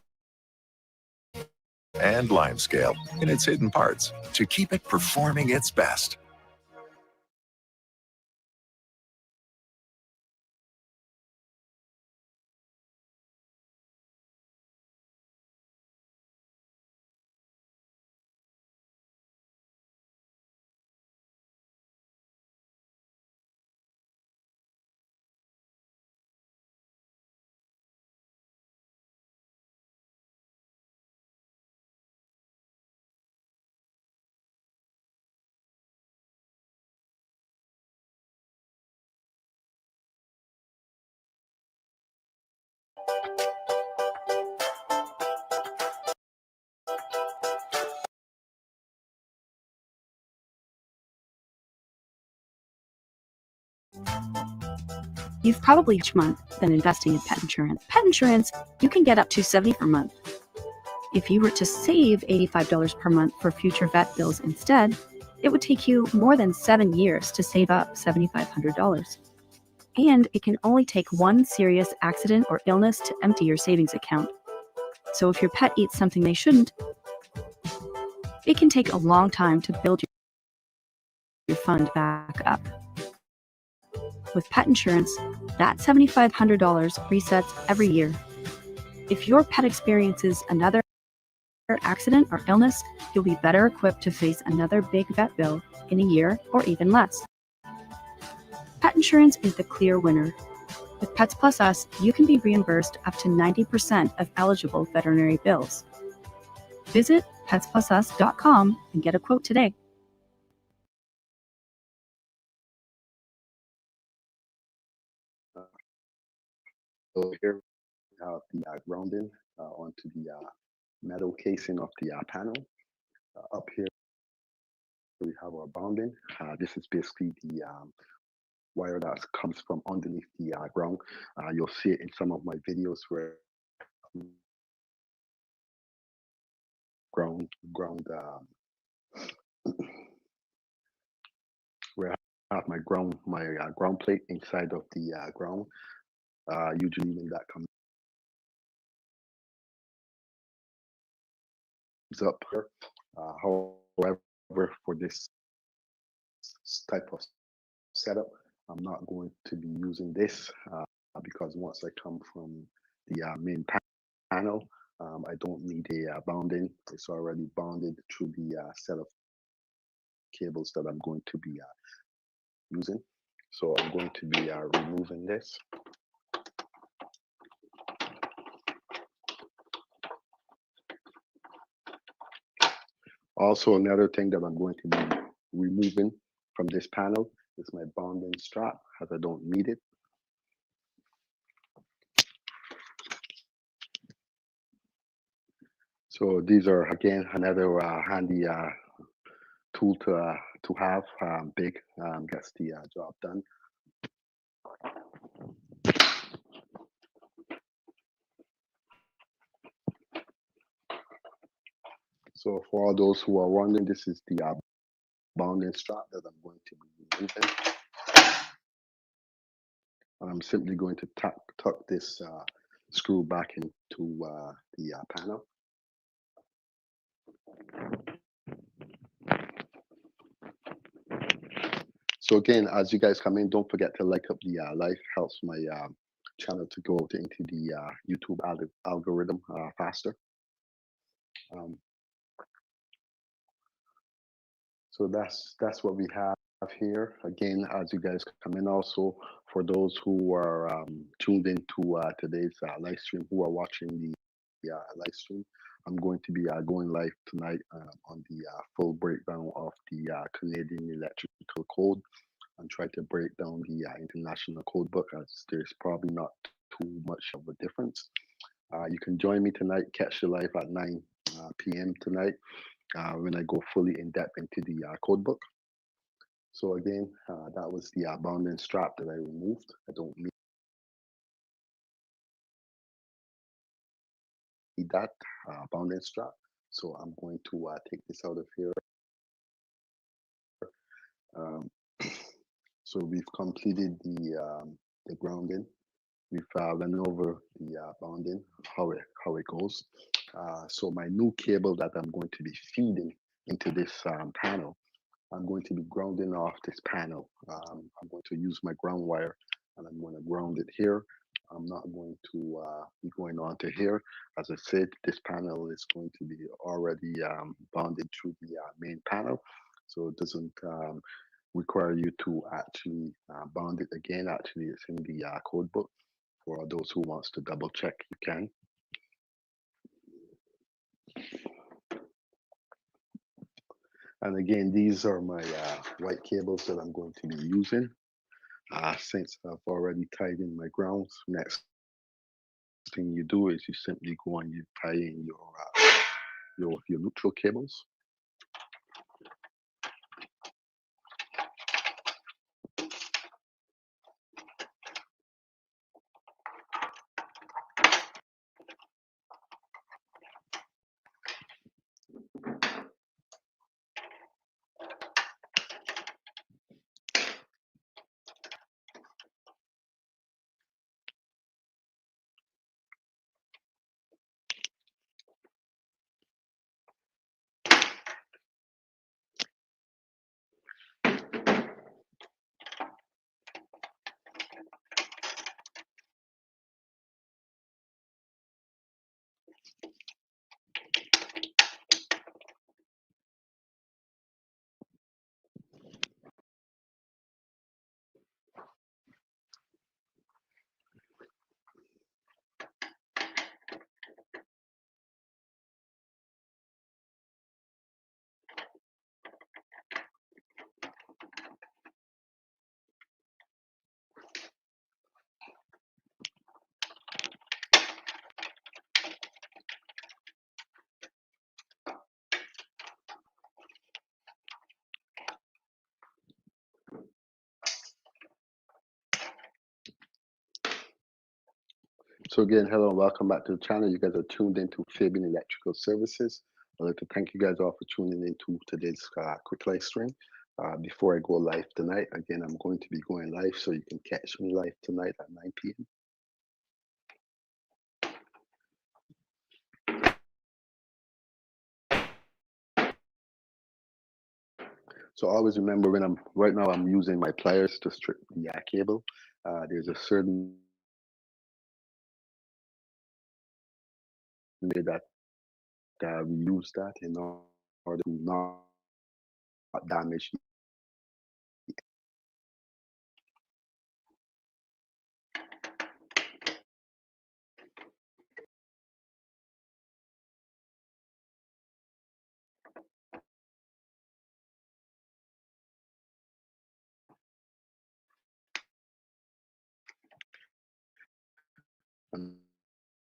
and limescale in its hidden parts to keep it performing its best. You've probably each month been investing in pet insurance. Pet insurance, you can get up to $70 per month. If you were to save $85 per month for future vet bills instead, it would take you more than 7 years to save up $7,500. And it can only take one serious accident or illness to empty your savings account. So if your pet eats something they shouldn't, it can take a long time to build your fund back up. With pet insurance, that $7,500 resets every year. If your pet experiences another accident or illness, you'll be better equipped to face another big vet bill in a year or even less. Pet insurance is the clear winner. With Pets Plus Us, you can be reimbursed up to 90% of eligible veterinary bills. Visit petsplusus.com and get a quote today. So here we have the grounding onto the metal casing of the panel. Up here we have our bounding. This is basically the wire that comes from underneath the ground. You'll see it in some of my videos where ground where I have my ground plate inside of the ground. Usually when that comes up here. However, for this type of setup, I'm not going to be using this because once I come from the main panel, I don't need a bounding. It's already bounded through the set of cables that I'm going to be using. So I'm going to be removing this. Also, another thing that I'm going to be removing from this panel is my bonding strap, as I don't need it. So these are again another handy tool to have. Big, gets the job done. So for all those who are wondering, this is the bonding strap that I'm going to be using. I'm simply going to tuck this screw back into the panel. So again, as you guys come in, don't forget to like up the live. Helps my channel to go into the YouTube algorithm faster. So that's what we have here. Again, as you guys come in, also for those who are tuned into today's live stream, who are watching the live stream, I'm going to be going live tonight on the full breakdown of the Canadian Electrical Code and try to break down the international code book, as there's probably not too much of a difference. You can join me tonight, catch the live at 9 p.m. tonight when I go fully in depth into the code book. So again, that was the bounding strap that I removed. I don't need that bounding strap. So I'm going to take this out of here. So we've completed the grounding. We've went over the bounding, how it goes. So my new cable that I'm going to be feeding into this panel, I'm going to be grounding off this panel. I'm going to use my ground wire and I'm going to ground it here. I'm not going to be going on to here. As I said, this panel is going to be already bonded through the main panel. So it doesn't require you to actually bond it again. Actually, it's in the code book. For those who wants to double check, you can. And again, these are my white cables that I'm going to be using. Since I've already tied in my grounds, next thing you do is you simply go and you tie in your neutral cables. So again, hello and welcome back to the channel. You guys are tuned into Fabian Electrical Services. I'd like to thank you guys all for tuning into today's quick live stream. Before I go live tonight, again, I'm going to be going live, so you can catch me live tonight at 9 p.m. So always remember, when right now I'm using my pliers to strip the cable. There's a certain way that we use that in order to not damage.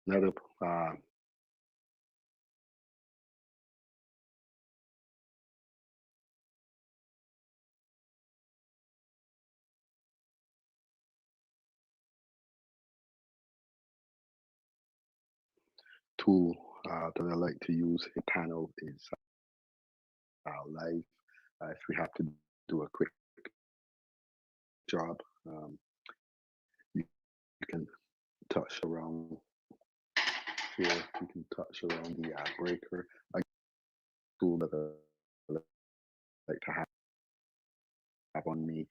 Another tool that I like to use a panel is live. If we have to do a quick job, you can touch around here. You can touch around the breaker. A tool that I like to have on me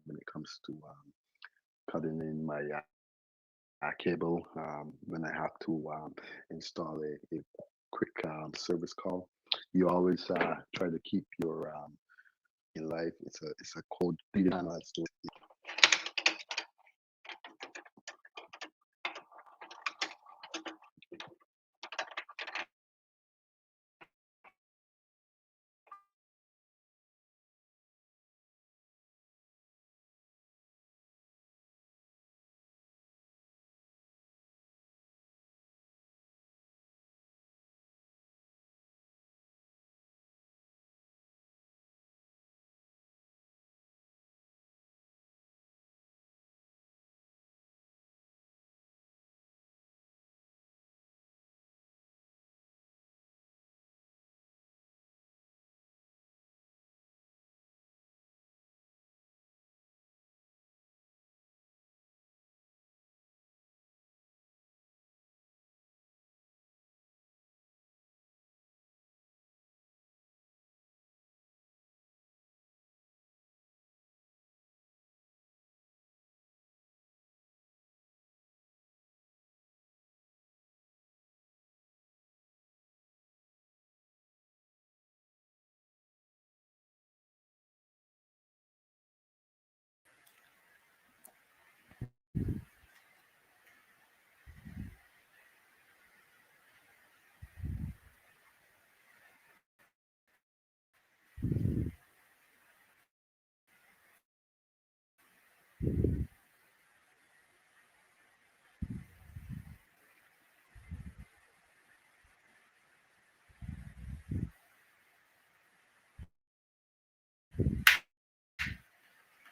when it comes to cutting in my cable when I have to install a quick service call. You always try to keep your in life. It's a code panel.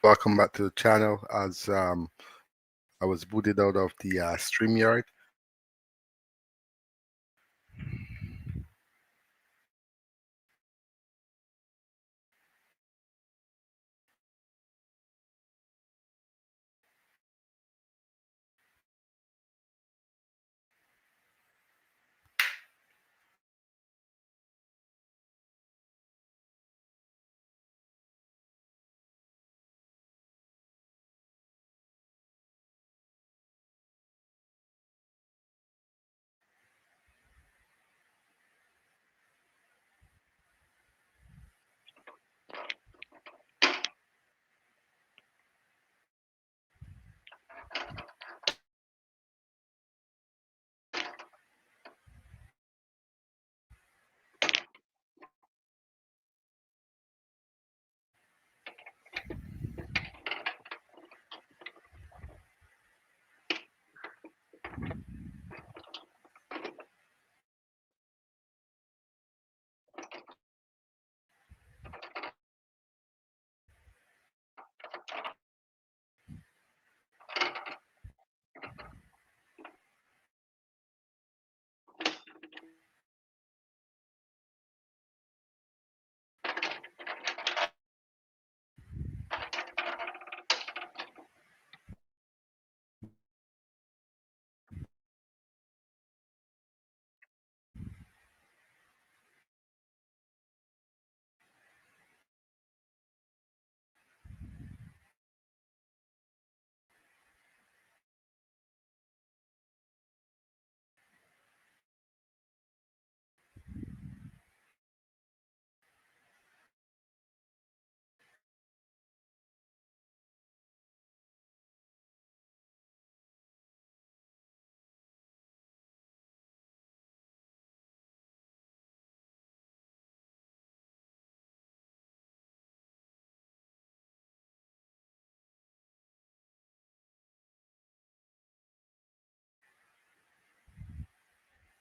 Welcome back to the channel. As I was booted out of the StreamYard.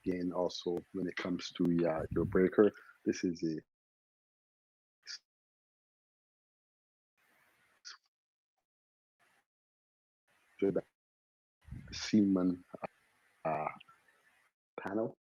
again, also when it comes to your breaker, this is a Siemens uh, panel.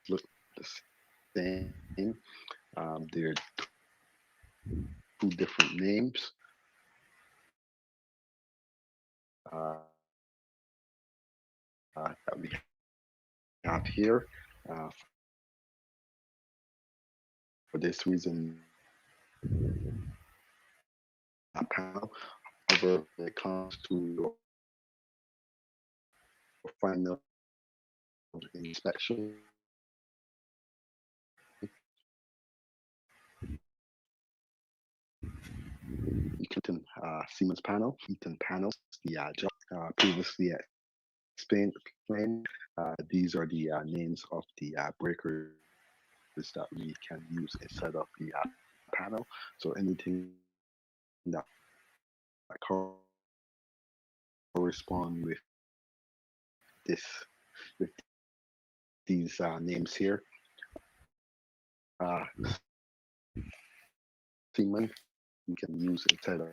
Look the same. They're two different names that we have here. For this reason, a panel. However, when it comes to for final inspection. Eaton Siemens panel, Eaton panels, the job previously explained. These are the names of the breakers that we can use instead of the panel. So anything that correspond with this, with these names here, Siemens, we can use instead of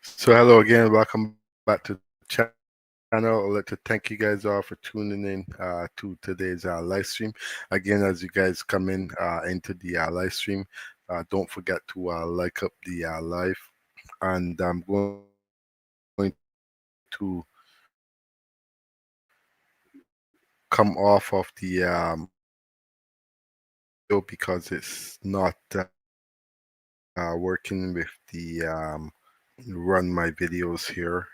So hello again, welcome back to the channel. I'd like to thank you guys all for tuning in to today's live stream. Again, as you guys come in into the live stream, don't forget to like up the live, and I'm going to come off of the because it's not working with the run my videos here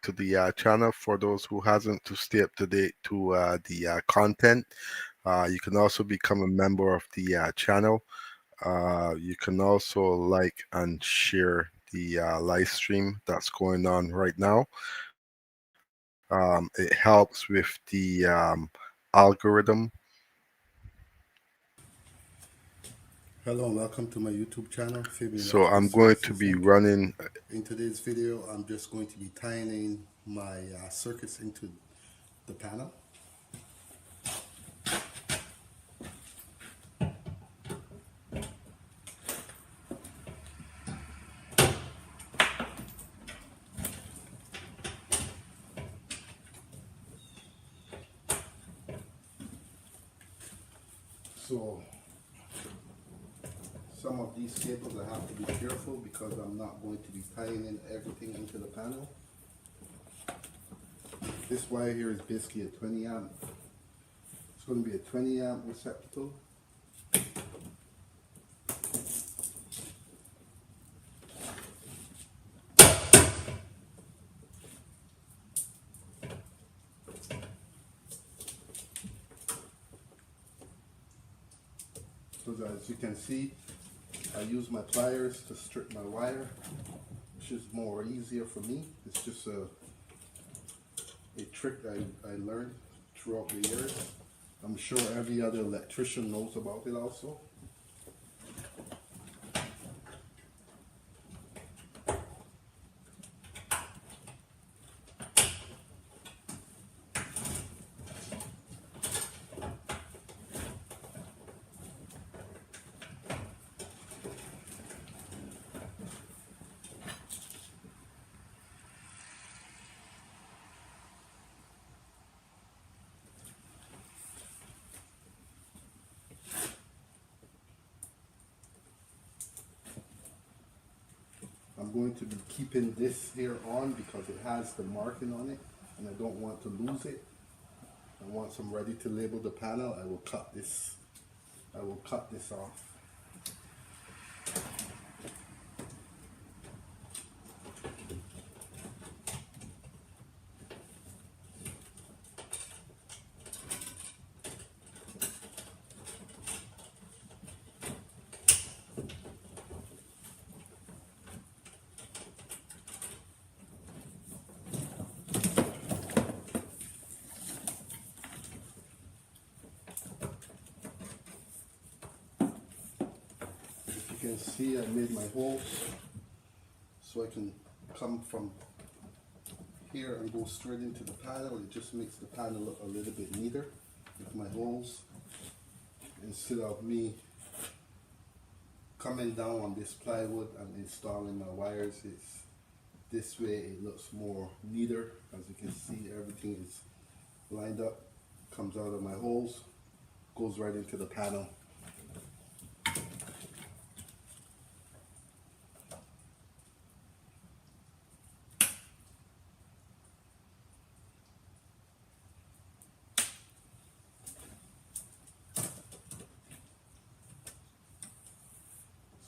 to the channel. For those who hasn't, to stay up to date to the content, you can also become a member of the channel. You can also like and share the live stream that's going on right now. It helps with the algorithm. Hello and welcome to my YouTube channel, So I'm going to be running. In today's video, I'm just going to be tying in my circuits into the panel. So some of these cables I have to be careful because I'm not going to be tying in everything into the panel. This wire here is basically a 20 amp. It's going to be a 20 amp receptacle. So as you can see, I use my pliers to strip my wire, which is more easier for me. It's just a trick I learned throughout the years. I'm sure every other electrician knows about it also. I'm going to be keeping this here on because it has the marking on it and I don't want to lose it. I once I'm ready to label the panel, I will cut this off. You can see I made my holes so I can come from here and go straight into the panel. It just makes the panel look a little bit neater with my holes, instead of me coming down on this plywood and installing my wires. It's this way, it looks more neater. As you can see, everything is lined up, comes out of my holes, goes right into the panel.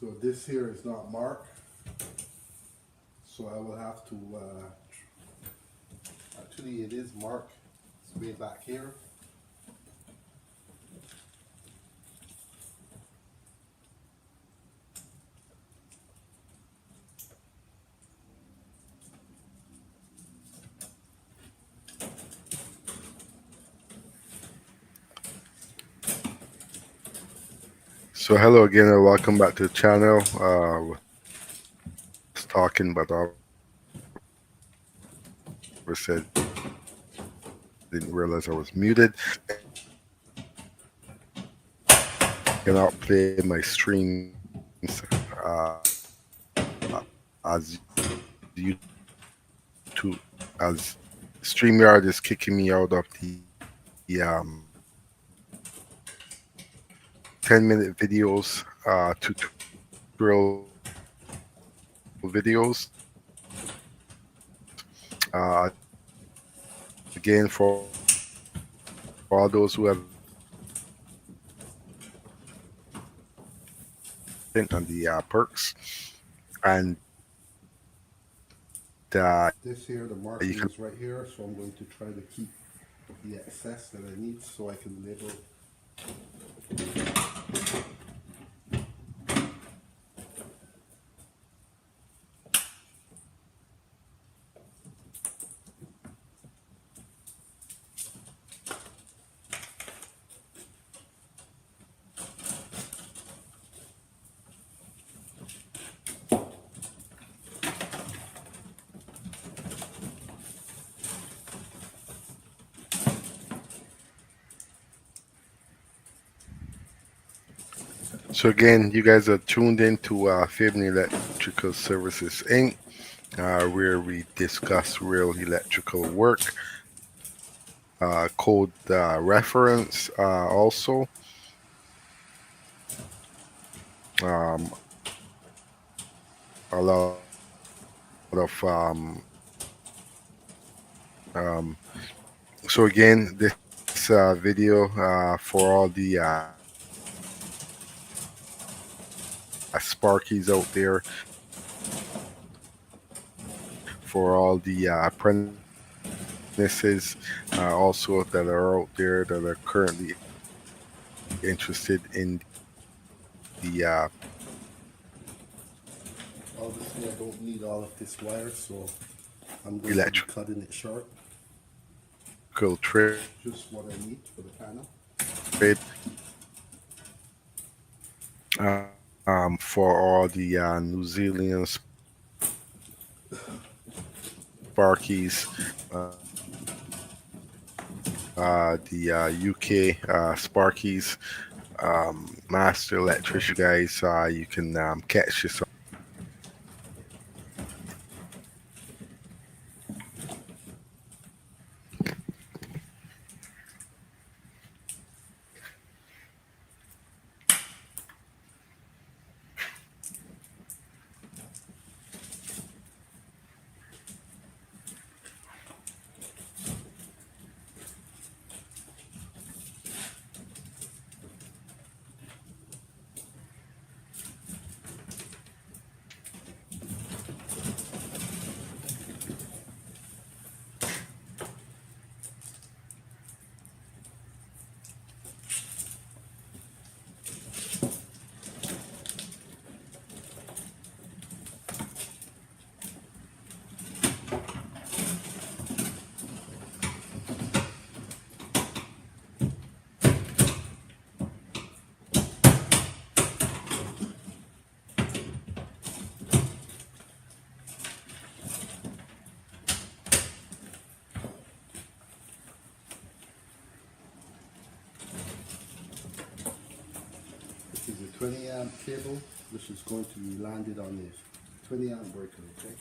So this here is not marked, so I will have to, actually it is marked, it's way back here. So hello again and welcome back to the channel. Was talking, but I said didn't realize I was muted. Cannot play my streams as YouTube, as StreamYard is kicking me out of the 10-minute videos, tutorial videos. Again, for all those who have been on the perks, and This here, the marking is right here, so I'm going to try to keep the excess that I need so I can label. So again, you guys are tuned into F.A.S.T Electrical Services Inc., where we discuss real electrical work, code reference also. A lot of so again, this video for all the Sparkies out there, for all the apprentices also that are out there that are currently interested in the Obviously, I don't need all of this wire, so I'm going to be electrical cutting it short. trade. Just what I need for the panel. For all the New Zealand Sparkies, the UK Sparkies, Master Electrician guys, you can catch this. 20 amp cable, which is going to be landed on the 20 amp breaker, okay?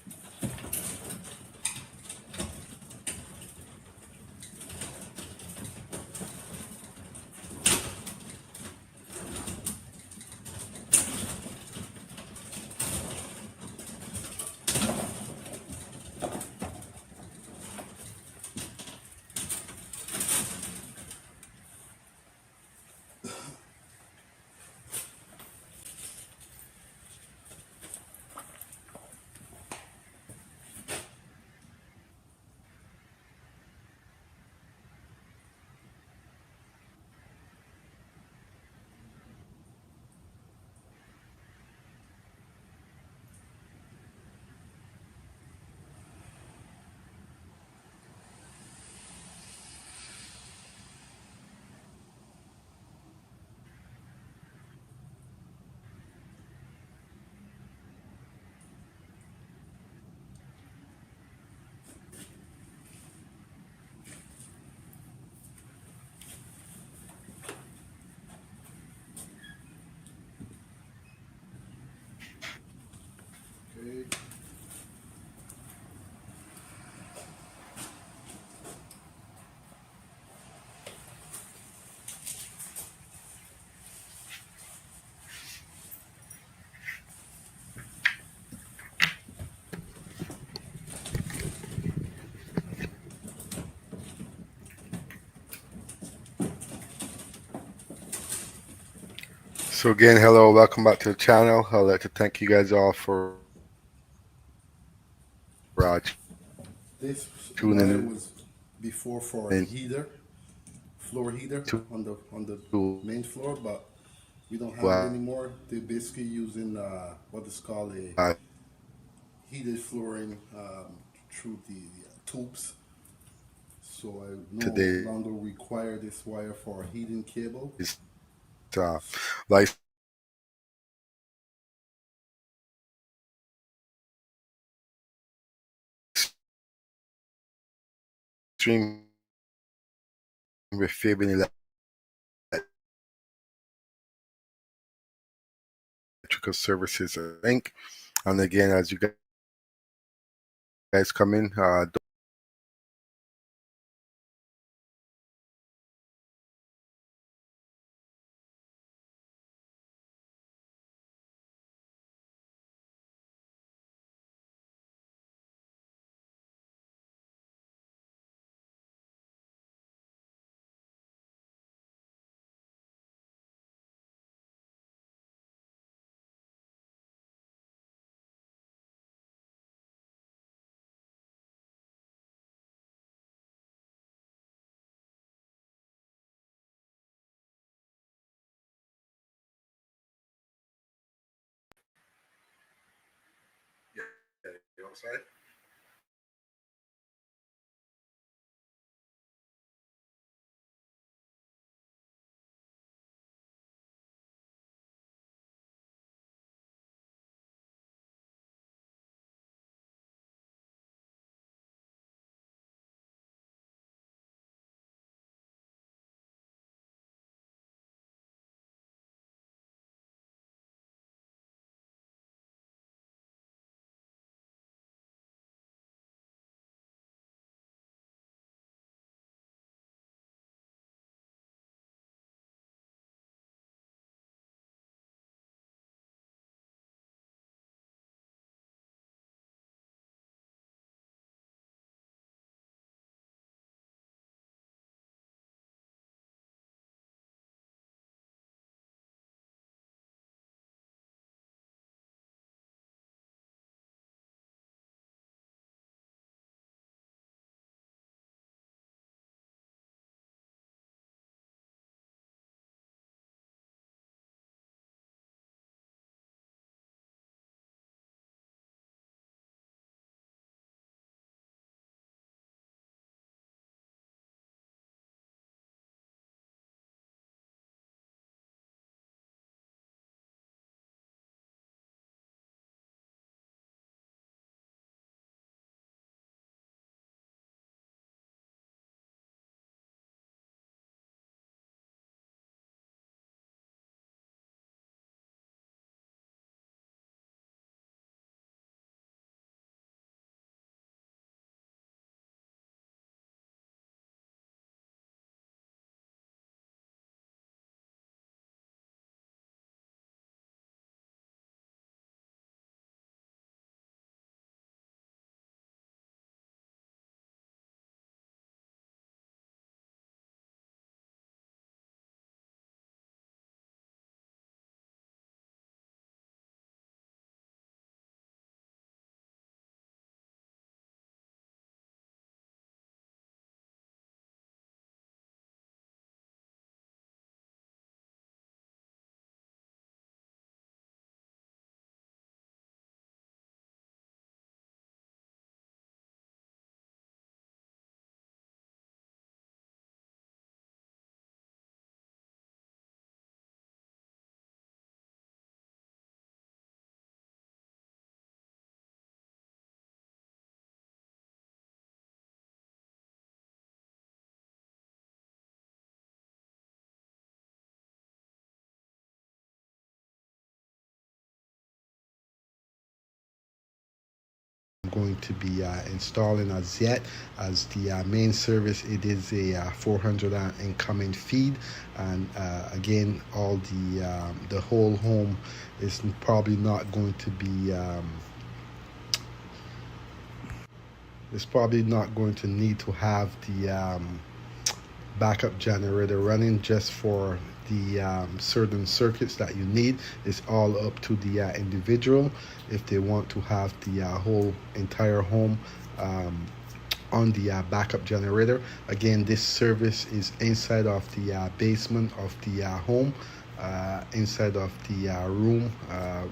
Okay. So again, hello, welcome back to the channel. I'd like to thank you guys all for This tuning wire in was before for a heater, floor heater to on the main floor, but we don't have it uh, anymore. They're basically using what is called a uh, heated flooring through the tubes. So I no today's longer require this wire for a heating cable. uh, live stream with Fabian Electrical Services Inc. And again, as you guys come in, outside. going to be installing as yet. As the main service, it is a 400 incoming feed, and again, all the whole home is probably not going to be it's probably not going to need to have the backup generator running just for the certain circuits that you need. It's all up to the individual if they want to have the whole entire home on the backup generator. Again, this service is inside of the basement of the home, inside of the room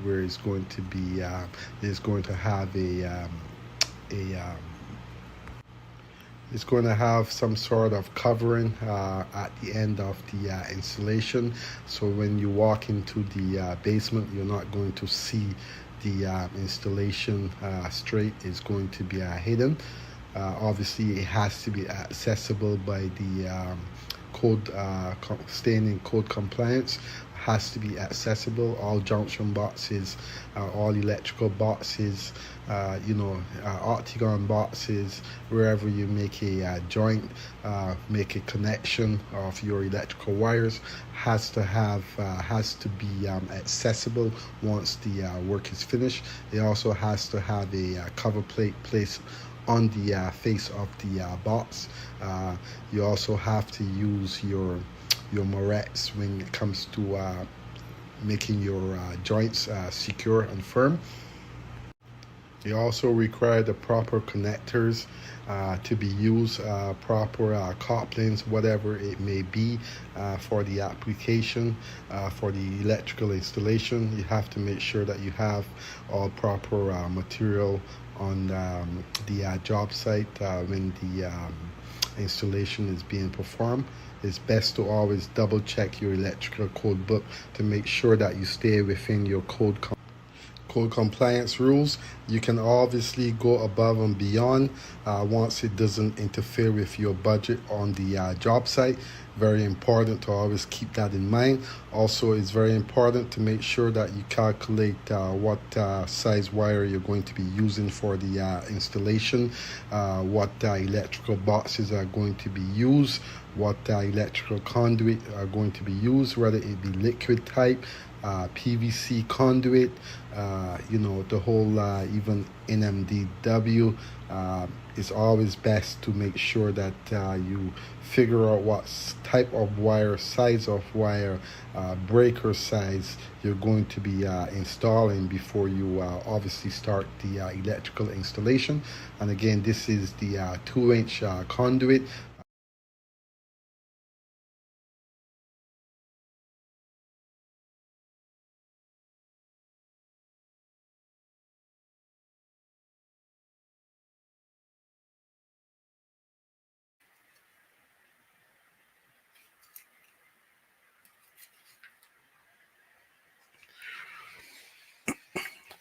where it's going to be is going to have a it's going to have some sort of covering at the end of the installation, so when you walk into the basement, you're not going to see the installation straight. It's going to be hidden. Obviously, it has to be accessible by the code, staying in code compliance. Has to be accessible. All junction boxes, all electrical boxes, octagon boxes, wherever you make a joint, make a connection of your electrical wires, has to be accessible once the work is finished. It also has to have a cover plate placed on the face of the box. You also have to use your morettes when it comes to making your joints secure and firm. You also require the proper connectors to be used, proper couplings, whatever it may be, for the application, for the electrical installation. You have to make sure that you have all proper material on the job site when the installation is being performed. It's best to always double check your electrical code book to make sure that you stay within your code compliance rules. You can obviously go above and beyond once it doesn't interfere with your budget on the job site. Very important to always keep that in mind. Also, it's very important to make sure that you calculate what size wire you're going to be using for the installation, what electrical boxes are going to be used, what electrical conduit are going to be used, whether it be liquid type, PVC conduit, the whole even NMDW. It's always best to make sure that you figure out what type of wire, size of wire, breaker size you're going to be installing before you obviously start the electrical installation. And again, this is the 2-inch conduit.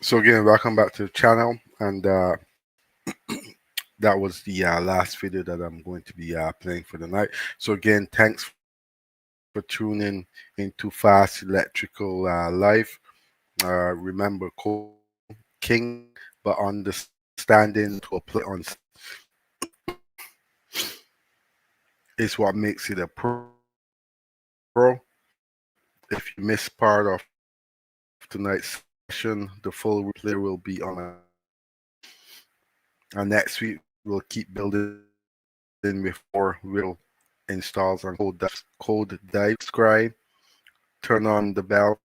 So again, welcome back to the channel, and that was the last video that I'm going to be playing for the night. So again, thanks for tuning into F.A.S.T Electrical Live. Remember, code king, but understanding to apply on is what makes it a pro. If you miss part of tonight's session, the full replay will be on. And next week we'll keep building with more real installs on code dive. Subscribe, turn on the bell